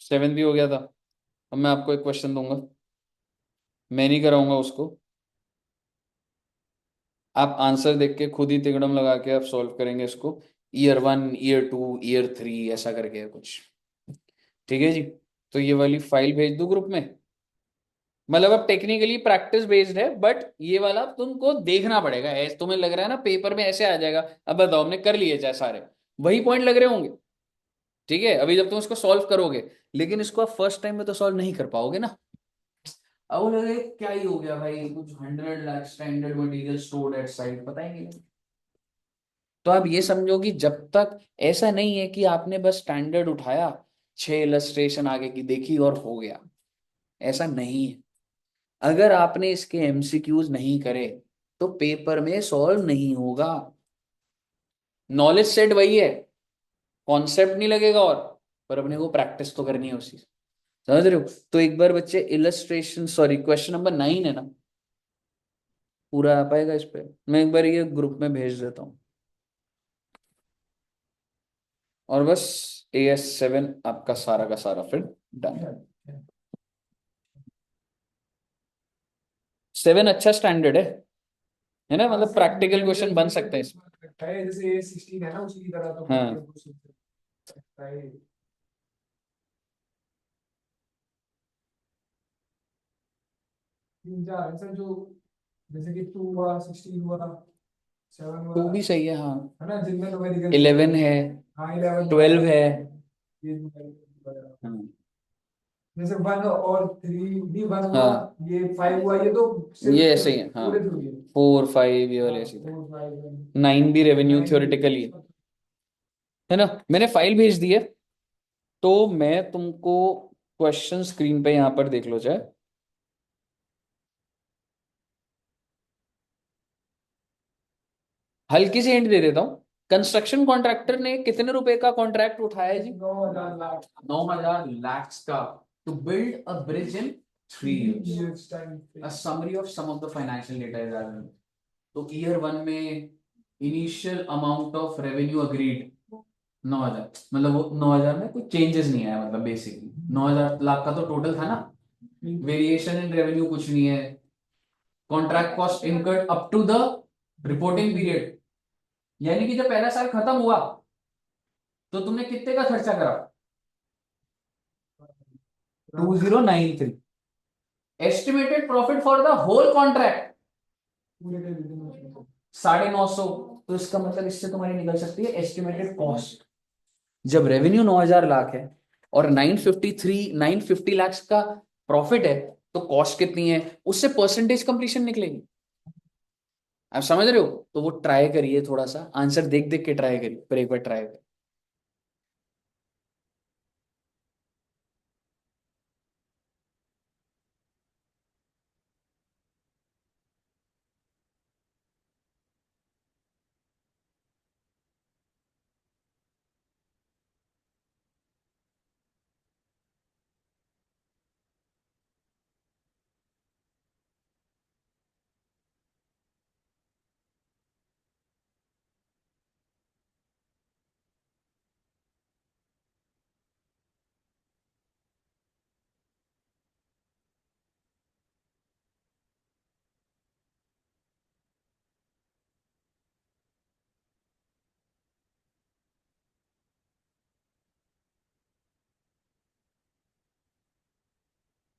Speaker 1: सेवेंथ भी हो गया था। अब मैं आपको एक क्वेश्चन दूंगा, मैं नहीं कराऊंगा उसको, आप आंसर देख के खुद ही तिकड़म लगा के आप सॉल्व करेंगे इसको। ईयर 1, ईयर 2, ईयर 3 ऐसा करके है कुछ। ठीक है जी? तो ये वाली फाइल भेज दूं ग्रुप में? मतलब अब टेक्निकली प्रैक्टिस बेस्ड है, बट ये वाला तुमको देखना पड़ेगा। ऐसे तुम्हें लग रहा है ना पेपर में ऐसे आ जाएगा, अब बताओ हमने कर लिए चाहे सारे, वही पॉइंट लग रहे होंगे। ठीक है, अभी जब तुम इसको सॉल्व करोगे, लेकिन इसको आप फर्स्ट टाइम में तो सॉल्व नहीं कर पाओगे ना। अब वो लगे क्या ही हो गया भाई, कुछ 100 lakh standard material stored at site, पता ही नहीं। तो आप ये समझो कि जब तक ऐसा नहीं है कि आपने बस स्टैंडर्ड उठाया, 6 इलस्ट्रेशन आगे की देखी और हो गया, ऐसा नहीं है। अगर आपने इसके एमसीक्यूज नहीं करे तो पेपर में सॉल्व नहीं होगा। नॉलेज सेट वही है, कॉन्सेप्ट नहीं लगेगा, और पर अपने को प्रैक्टिस तो करनी है उसी से। समझ रहे हो? तो एक बार बच्चे इलस्ट्रेशन, सॉरी क्वेश्चन नंबर 9 है ना, पूरा आ पाएगा इस पे? मैं एक बार ये ग्रुप में भेज देता हूँ। और बस AS7 आपका सारा का सारा फिर डन। 7 अच्छा स्टैंडर्ड है ना? मतलब प्रैक्टिकल क्वेश्चन बन सकते हैं इसमें।
Speaker 3: है जैसे ये 16 है ना उसी की तरह तो
Speaker 1: हाँ
Speaker 3: है। तीन चार है सर जो जैसे कि 2 हुआ 16 हुआ 7 हुआ
Speaker 1: 2 भी सही है, हाँ।
Speaker 3: है ना जिनमें न्यूमेरिकल
Speaker 1: 11 है,
Speaker 3: हाँ 11
Speaker 1: 12 है।
Speaker 3: ये numerical वगैरह।
Speaker 1: हाँ
Speaker 3: जैसे 1 और 3 भी 1 हुआ
Speaker 1: हाँ,
Speaker 3: ये 5 हुआ ये तो
Speaker 1: ये
Speaker 3: सिर्फ
Speaker 1: ऐसे ही है, हाँ।
Speaker 3: पूरे थ्रू है
Speaker 1: 4, 5 ये वाले
Speaker 3: हाँ
Speaker 1: ऐसे ही थे।
Speaker 3: 4 5
Speaker 1: 9 भी रेवेन्यू
Speaker 3: 9 भी
Speaker 1: थ्योरेटिकली है ना? मैंने फाइल भेज दी है, तो मैं तुमको क्वेश्चन स्क्रीन पे यहाँ पर देख लो चाहे। हल्की सी हिंट दे देता हूँ, कंस्ट्रक्शन कॉन्ट्रैक्टर ने कितने रुपए का कॉन्ट्रैक्ट उठाया है जी?
Speaker 3: 9,000 लाख
Speaker 1: 9,000 lakhs का, to build a bridge in 3 years।
Speaker 3: years time
Speaker 1: A summary of some of the financial data is given। तो ईयर 1 में initial amount of revenue agreed 9,000, मतलब वो 9,000 में कोई चेंजेस नहीं आया, मतलब बेसिकली 9,000 लाख का तो टोटल था ना, वेरिएशन इन रेवेन्यू कुछ नहीं है। Contract cost incurred up to the reporting period, यानी कि जब पहला साल खत्म हुआ तो तुमने कितने का खर्चा करा? 2093। Estimated profit for the whole contract
Speaker 3: पूरे के दिन
Speaker 1: 950। तो इसका मतलब इससे तुम्हारी निकल सकती है एस्टिमेटेड कॉस्ट। जब रेवेन्यू 9,000 लाख है और 950 लाख का प्रॉफिट है, तो कॉस्ट कितनी है उससे परसेंटेज कंप्लीशन निकलेगी। आप समझ रहे हो? तो वो ट्राई करिए, थोड़ा सा आंसर देख देख के ट्राई करिए, पर एक बार ट्राई करिए।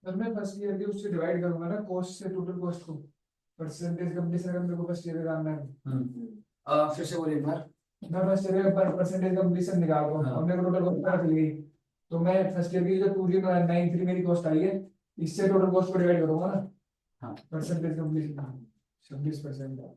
Speaker 3: सर मैं फर्स्ट ईयर के उससे डिवाइड करूंगा ना कॉस्ट से टोटल कॉस्ट को परसेंटेज कंप्लीशन अगर मेरे को फर्स्ट ईयर का करना है
Speaker 1: फिर से बोलिए एक बार।
Speaker 3: मैं फर्स्ट ईयर का परसेंटेज कंप्लीशन निकाल रहा हूँ
Speaker 1: हाँ।
Speaker 3: और मेरे को टोटल कॉस्ट पता चल गई तो मैं फर्स्ट ईयर की जो 2,093 मेरी कॉस्ट आई है इससे टोटल कॉस्ट को डिवाइड करूंगा ना
Speaker 1: हाँ
Speaker 3: परसेंटेज कंप्लीशन 26%।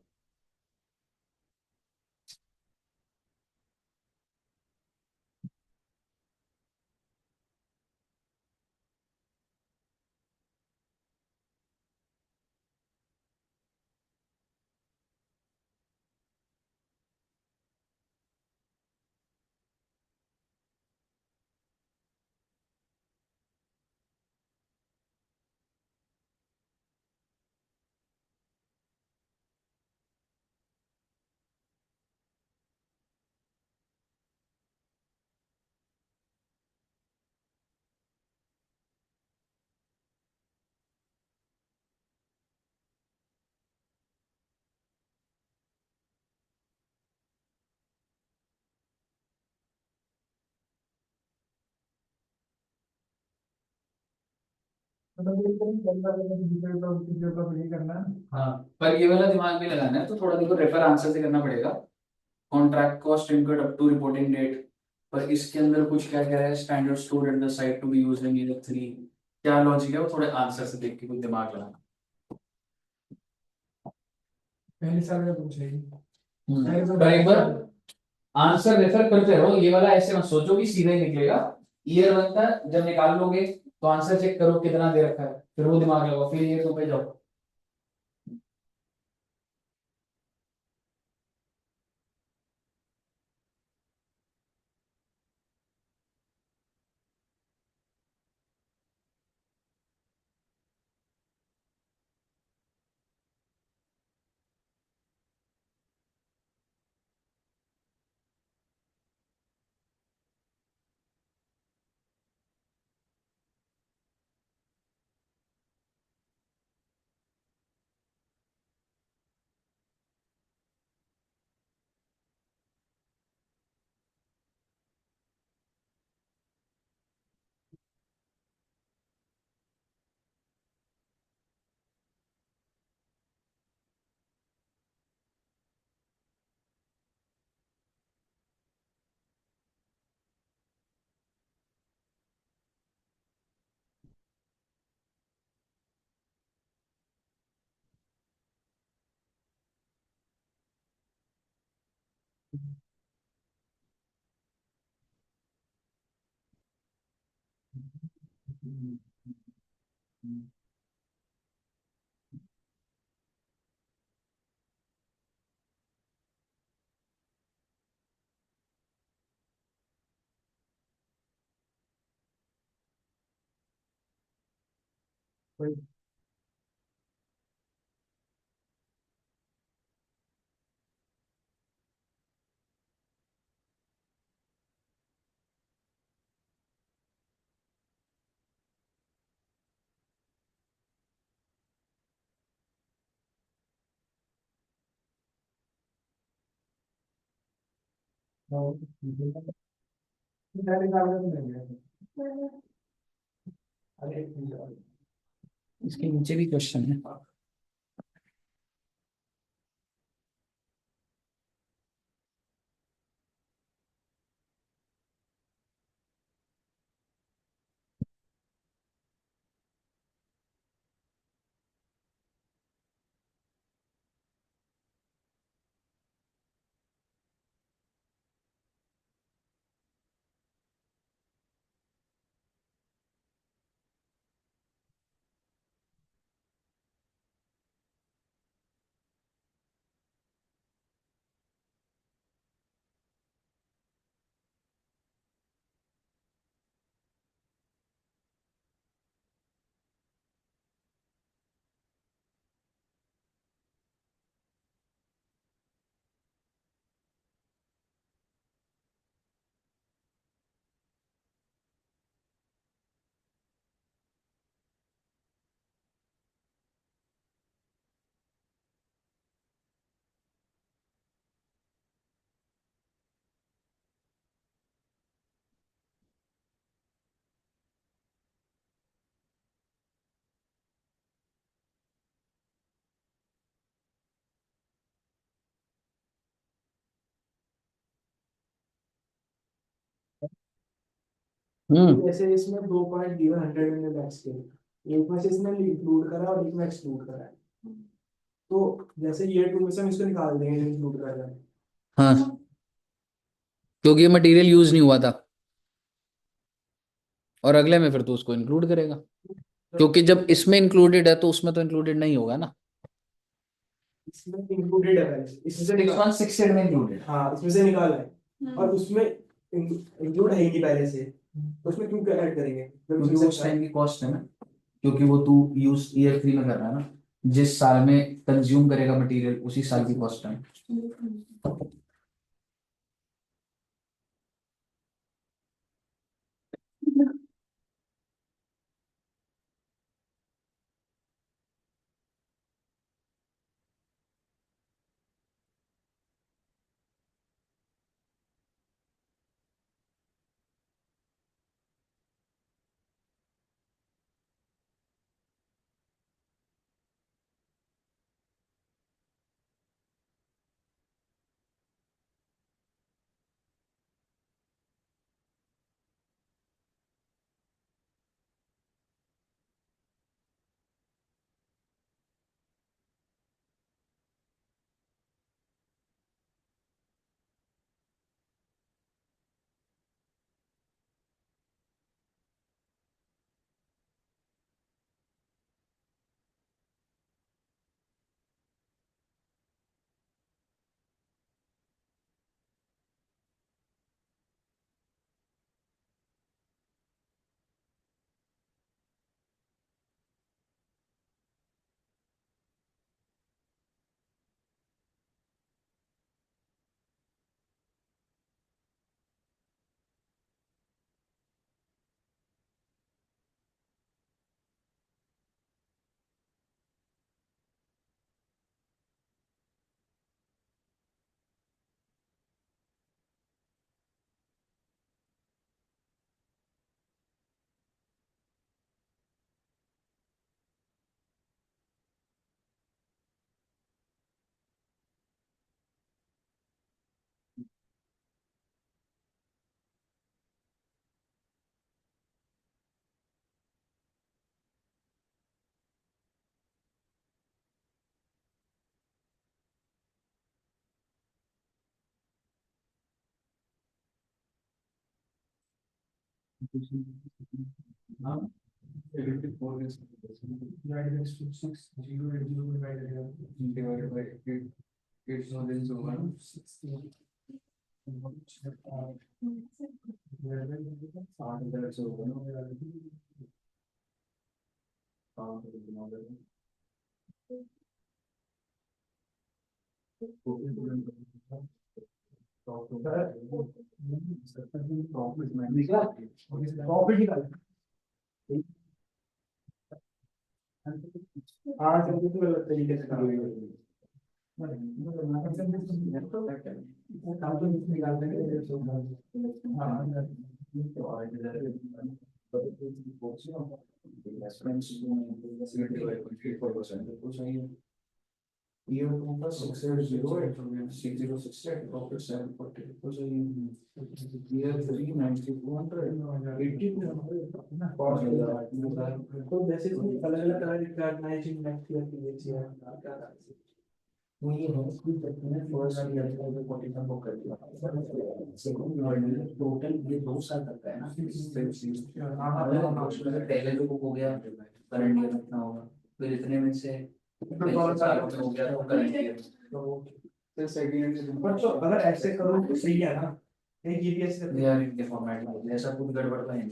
Speaker 3: मतलब ये तो नहीं करना है कि दूसरे का तीसरे का नहीं करना है।
Speaker 1: हाँ, पर ये वाला दिमाग में लगाना है, तो थोड़ा देखो रेफर आंसर से करना पड़ेगा। Contract cost incurred up to reporting date, पर इसके अंदर कुछ क्या क्या है, standard store at the site to be used in year 3, क्या लॉजिक है, वो थोड़े आंसर से देख के कुछ दिमाग लगाना।
Speaker 3: पहले साल में पूछेगी। पहले तो
Speaker 1: पर एक बार
Speaker 3: डायरेक्ट
Speaker 1: आंसर रेफर करते रहो, ये वाला ऐसे मत सोचो कि सीधा ही निकलेगा। ईयर बनता है, जब निकाल लोगे तो आंसर चेक करो कितना दे रखा है, फिर वो दिमाग लगाओ, फिर ये तो पे जाओ। इसके नीचे भी क्वेश्चन है।
Speaker 3: जैसे इसमें 2 point given 100 in the back scale. एक में से इसने इंक्लूड करा और एक में एक्सक्लूड करा है। तो जैसे ईयर 2 में से हम इसको निकाल देंगे जो इंक्लूड कर रहा है।
Speaker 1: हाँ, क्योंकि ये मटेरियल यूज नहीं हुआ था, और अगले में फिर तो उसको इंक्लूड करेगा, क्योंकि जब इसमें इंक्लूडेड है तो उसमें तो इंक्लूडेड नहीं होगा ना।
Speaker 3: इसमें इंक्लूडेड है पहले, इसमें से निकाल,
Speaker 1: 6 में इंक्लूडेड।
Speaker 3: हाँ इसमें से निकाला है और उसमें इंक्लूड है ही नहीं पहले से, तो उसमें क्यों ऐड करेंगे जब
Speaker 1: क्योंकि
Speaker 3: इसमें
Speaker 1: वो
Speaker 3: से
Speaker 1: उस टाइम की कॉस्ट है ना, क्योंकि वो तू यूज ईयर 3 में कर रहा है ना, जिस साल में कंज्यूम करेगा मटेरियल उसी साल की कॉस्ट है।
Speaker 3: प्रॉफिट निकाल, हाँ समझे तो गलत तरीके से काम
Speaker 1: ईयर 2 का 680 प्रॉफिट 740 तो सही है। ईयर 3 9200
Speaker 3: तो जैसे अलग अलग तरह के ऑर्गेनाइजेशन नेक्स्ट ईयर की ये चीज है क्या
Speaker 1: तो ये है कि मैंने फर्स्ट ईयर का जो कोटेशन बुक कर दिया, सेकंड ईयर में टोटल ये 2 साल तक का है ना, उसमें से पहले जो बुक हो गया करंट ईयर में कितना होगा, फिर इतने में से पहले सालों में हो गया तो करंट ईयर,
Speaker 3: फिर सेकंड पर तो अगर ऐसे करो तो सही है ना, एक जीपीएस करते
Speaker 1: यार इनके फॉर्मेट में ऐसा कुछ गड़बड़ तो है नहीं,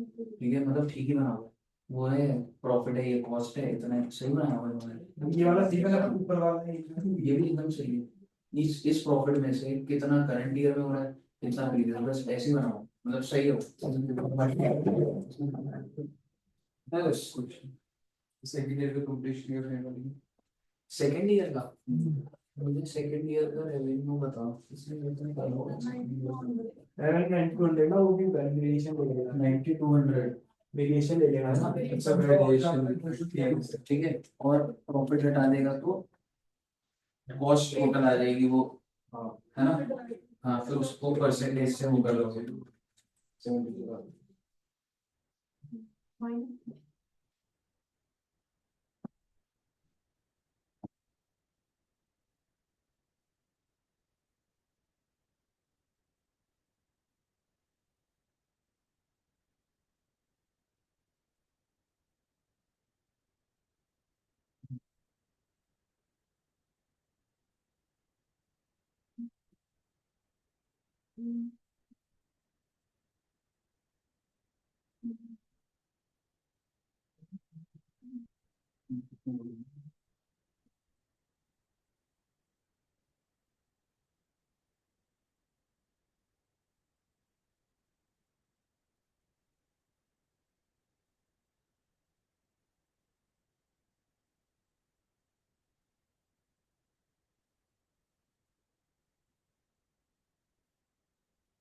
Speaker 1: ठीक है, मतलब ठीक ही बना हुआ है। वो है प्रॉफिट है, ये कॉस्ट है, इतना सही बना हुआ है उन्होंने।
Speaker 3: ये वाला सी वाला ऊपर वाला है
Speaker 1: ये भी एकदम सही है। इस प्रॉफिट में से कितना करंट ईयर में हो रहा है, कितना प्रीवियस, बस ऐसे ही बनाओ, मतलब सही हो। है बस कुछ
Speaker 3: सेकंड ईयर का कंप्लीशन ईयर है वाली
Speaker 1: सेकंड ईयर का, मुझे सेकंड ईयर का रेवेन्यू बताओ, इसमें कितने का होगा
Speaker 3: एरन 9200 ना, वो भी वेरिएशन ले लेगा,
Speaker 1: 9200
Speaker 3: वेरिएशन ले लेगा ना,
Speaker 1: सब वेरिएशन, ठीक है, और प्रॉफिट हटा देगा तो कॉस्ट टोटल आ जाएगी वो, हाँ है ना, हाँ फिर उसको परसेंटेज से वो कर लोगे 70।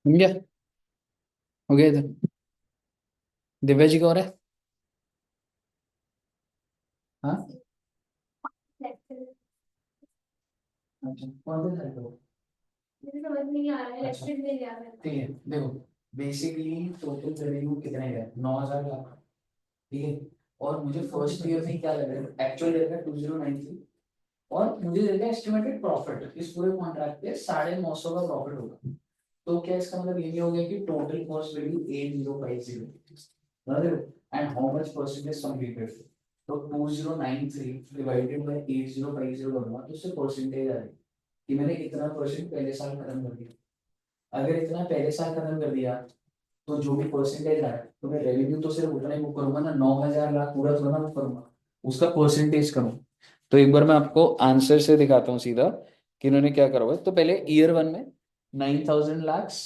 Speaker 1: बन गया? हो गया इधर। दिव्या जी का हो रहा है? हाँ, अच्छा कौन से साइड को?
Speaker 4: मुझे समझ नहीं आ रहा है,
Speaker 1: अच्छा।
Speaker 4: लेक्चर नहीं आ रहा है।
Speaker 1: ठीक है, देखो बेसिकली टोटल रेवेन्यू कितने है? 9,000 लाख। ठीक है, और मुझे फर्स्ट ईयर में क्या लग रहा है? एक्चुअल लग रहा है 2093, और मुझे लग रहा है एस्टिमेटेड प्रॉफिट इस पूरे कॉन्ट्रैक्ट पे 950 का प्रॉफिट होगा। तो क्या इसका मतलब ये नहीं हो गया कि total cost will be 8050, and how much percentage completed? तो 2093 डिवाइडेड बाय 8050 करूंगा तो उससे परसेंटेज आ जाएगी कि मैंने इतना परसेंट पहले साल खत्म कर दिया। अगर इतना पहले साल खत्म कर दिया तो जो भी परसेंटेज आया तो मैं रेवेन्यू तो सिर्फ उतना ही बुक करूंगा ना, 9,000 लाख पूरा थोड़ा बुक करूंगा, उसका परसेंटेज करूँ। तो एक बार मैं आपको आंसर से दिखाता हूँ सीधा कि इन्होंने क्या करा हुआ है। तो पहले ईयर 1 में 9,000 lakhs,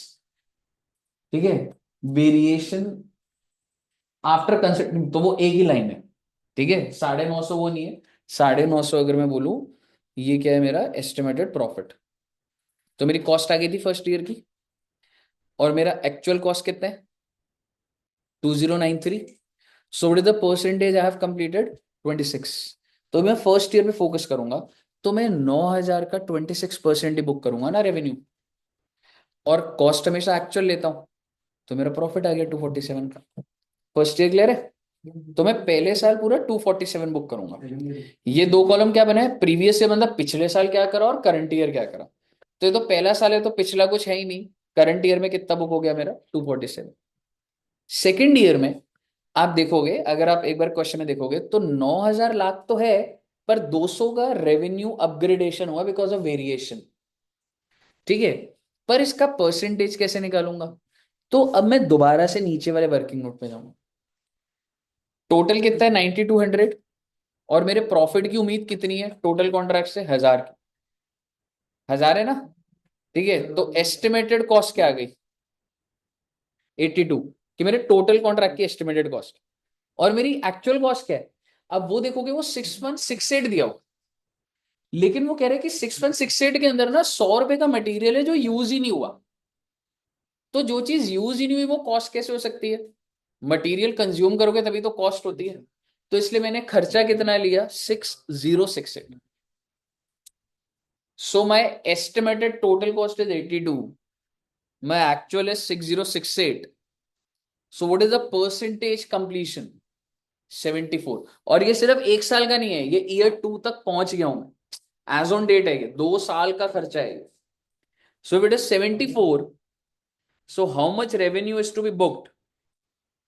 Speaker 1: ठीक है, वेरिएशन आफ्टर कंसिडरिंग, तो वो एक ही लाइन है। ठीक है, 950 वो नहीं है, 950 अगर मैं बोलूं, ये क्या है मेरा एस्टिमेटेड प्रॉफिट। तो मेरी कॉस्ट आ गई थी फर्स्ट ईयर की, और मेरा एक्चुअल कॉस्ट कितना है? 2093। So what is the percentage I have completed? 26। तो मैं फर्स्ट ईयर पे फोकस करूंगा, तो मैं 9,000 का 26% ही बुक करूंगा ना रेवेन्यू, और कॉस्ट हमेशा एक्चुअल लेता हूं। तो मेरा प्रॉफिट आ गया 247 का। फर्स्ट ईयर क्लियर है? तो मैं पहले साल पूरा 247 बुक करूंगा। ये दो कॉलम क्या बना है? प्रीवियस से मतलब पिछले साल क्या करा और करंट ईयर क्या करा। तो ये तो पहला साल है तो पिछला कुछ है ही नहीं। करंट ईयर में कितना बुक हो गया मेरा? 247। सेकेंड ईयर में आप देखोगे, अगर आप एक बार क्वेश्चन में देखोगे तो 9,000 लाख तो है, पर 200 का रेवेन्यू अपग्रेडेशन हुआ बिकॉज ऑफ वेरिएशन। ठीक है, पर इसका परसेंटेज कैसे निकालूंगा? तो अब मैं दोबारा से नीचे वाले वर्किंग नोट पे जाऊंगा। टोटल कितना है? 9,200। और मेरे प्रॉफिट की उम्मीद कितनी है टोटल कॉन्ट्रैक्ट से? 1,000 की। 1,000 है ना? ठीक है, तो एस्टिमेटेड कॉस्ट क्या आ गई? 82, कि मेरे टोटल कॉन्ट्रैक्ट की एस्टिमेटेड कॉस्ट। और मेरी एक्चुअल कॉस्ट क्या है? अब वो देखोगे वो 6168 दिया हो, लेकिन वो कह रहे हैं कि 6168 के अंदर ना 100 रुपए का मटेरियल है जो यूज ही नहीं हुआ। तो जो चीज यूज ही नहीं हुई वो कॉस्ट कैसे हो सकती है? मटेरियल कंज्यूम करोगे तभी तो कॉस्ट होती है। तो इसलिए मैंने खर्चा कितना लिया? 6068। So my estimated total cost is 82, my actual is 6068. So what is the percentage completion? 74। और ये सिर्फ एक साल का नहीं है, ये ईयर 2 तक पहुंच गया हूं मैं। एज ऑन डेट है ये 2 साल का खर्चा है। So it is 74, so how much revenue is to be booked?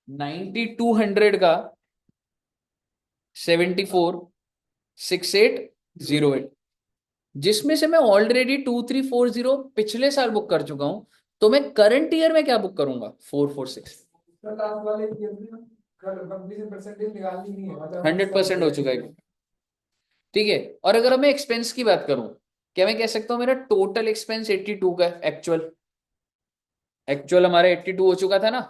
Speaker 1: 9,200 का 74, 6808, जिसमें से मैं ऑलरेडी 2340 पिछले साल बुक कर चुका हूं। तो मैं करंट ईयर में क्या बुक करूंगा? 446।
Speaker 3: तो लास्ट वाले ईयर में कंप्लीशन परसेंटेज निकालनी नहीं है, मतलब
Speaker 1: 100% हो चुका है। ठीक है, और अगर मैं एक्सपेंस की बात करूं, क्या मैं कह सकता हूं मेरा टोटल एक्सपेंस 82 का है? एक्चुअल, एक्चुअल हमारा 82 हो चुका था ना,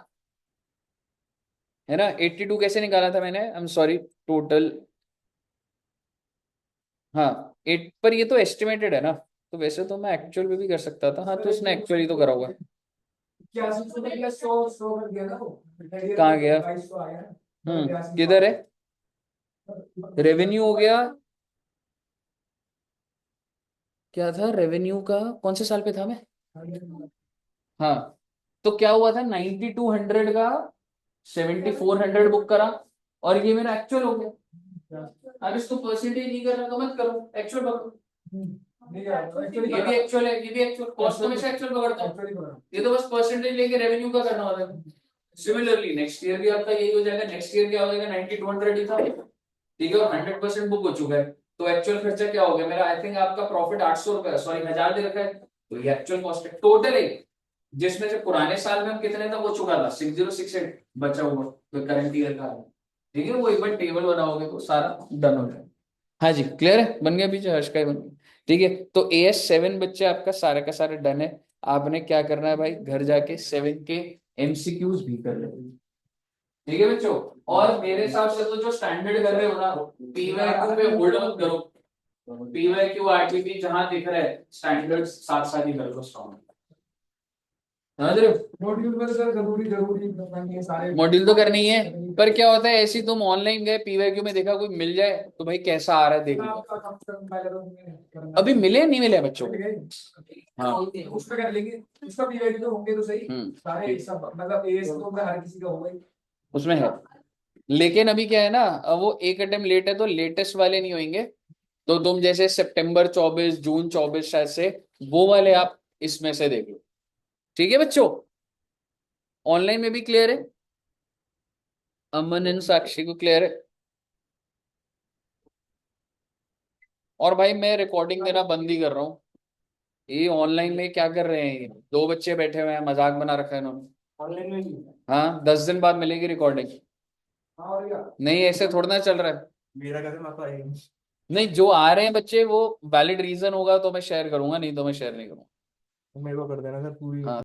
Speaker 1: है ना? 82 कैसे निकाला था मैंने? आई एम सॉरी, टोटल, हाँ, एट पर ये तो एस्टिमेटेड है ना, तो वैसे तो मैं एक्चुअल में भी कर सकता था। हाँ, तो उसने एक्चुअली तो करा हुआ है।
Speaker 3: क्या सौ दिया, सौ कर दिया ना वो,
Speaker 1: कहाँ गया?
Speaker 3: 2200 आया ना, 82
Speaker 1: किधर है? रेवेन्यू हो गया, क्या था रेवेन्यू का? कौन से साल पे था मैं? हाँ, तो क्या हुआ था? 9,200 का 7,400 बुक करा, और ये मेरा एक्चुअल हो गया। अब इसको परसेंटेज नहीं कर रहा तो मत करो, एक्चुअल पकड़ो। ये भी एक्चुअल है, ये भी एक्चुअल। कॉस्ट तो हमेशा एक्चुअल पकड़ता हूँ, ये तो बस परसेंटेज लेके रेवेन्यू का करना होता है। सिमिलरली नेक्स्ट ईयर भी आपका यही हो जाएगा। नेक्स्ट ईयर क्या हो जाएगा? 9,200 ही था, ठीक है, और 100% बुक हो चुका है। तो एक्चुअल खर्चा क्या हो गया मेरा? आई थिंक आपका प्रॉफिट 800 रुपए, सॉरी 1,000 दे रखा है, तो ये एक्चुअल कॉस्ट है टोटल है, जिसमें से पुराने साल में हम कितने था वो चुका था 6068 बचा हुआ, तो करंट ईयर का है। ठीक है, वो एक बार टेबल बनाओगे तो सारा डन हो जाएगा। हाँ जी क्लियर है, बन गया पीछे हर्ष का ही बन गया। ठीक है, तो AS7 बच्चे आपका सारा का सारा डन है। आपने क्या करना है भाई, घर जाके 7 के MCQs भी कर लेंगे। ठीक है बच्चों, और मेरे हिसाब से तो जो स्टैंडर्ड कर रहे हो ना, PYQ पे होल्ड मत करो, PYQ RTP जहां दिख रहा है स्टैंडर्ड साथ साथ ही कर लो स्ट्रॉन्ग। समझ रहे हो,
Speaker 3: मॉड्यूल में तो सर जरूरी जरूरी करनी है सारे।
Speaker 1: मॉड्यूल तो करनी है, पर क्या होता है ऐसी तुम ऑनलाइन गए PYQ में देखा कोई मिल जाए तो भाई कैसा आ रहा है देख लो।
Speaker 3: आपका कम से कम पहले तो हमें करना
Speaker 1: अभी मिले नहीं मिले बच्चों को?
Speaker 3: है।
Speaker 1: हाँ
Speaker 3: उसमें कर लेंगे, उसका पीवाईक्यू तो होंगे तो सही सारे,
Speaker 1: ठीक।
Speaker 3: सब मतलब एएस तो मैं हर किसी का होगा ही।
Speaker 1: उसमें है, लेकिन अभी क्या है ना, अब वो एक अटेम्प्ट लेट है तो लेटेस्ट वाले नहीं होंगे, तो तुम जैसे सितंबर 24 जून 24 शायद से वो वाले आप इसमें से देख लो। ठीक है बच्चों, ऑनलाइन में भी क्लियर है, अमन एंड साक्षी को क्लियर है? और भाई मैं रिकॉर्डिंग देना बंद ही कर रहा हूँ, ये ऑनलाइन में क्या कर रहे हैं, ये दो बच्चे बैठे हुए हैं, मजाक बना रखा है इन्होंने।
Speaker 3: ऑनलाइन में भी।
Speaker 1: हाँ 10 दिन बाद मिलेगी रिकॉर्डिंग।
Speaker 3: हाँ और क्या।
Speaker 1: नहीं ऐसे थोड़ा ना चल रहा है।
Speaker 3: मेरा कैसे मैं तो आएगा।
Speaker 1: नहीं जो आ रहे हैं बच्चे वो वैलिड रीजन होगा तो मैं शेयर करूंगा, नहीं तो मैं शेयर नहीं करूंगा।
Speaker 3: मेरे को कर देना सर पूरी।
Speaker 1: हाँ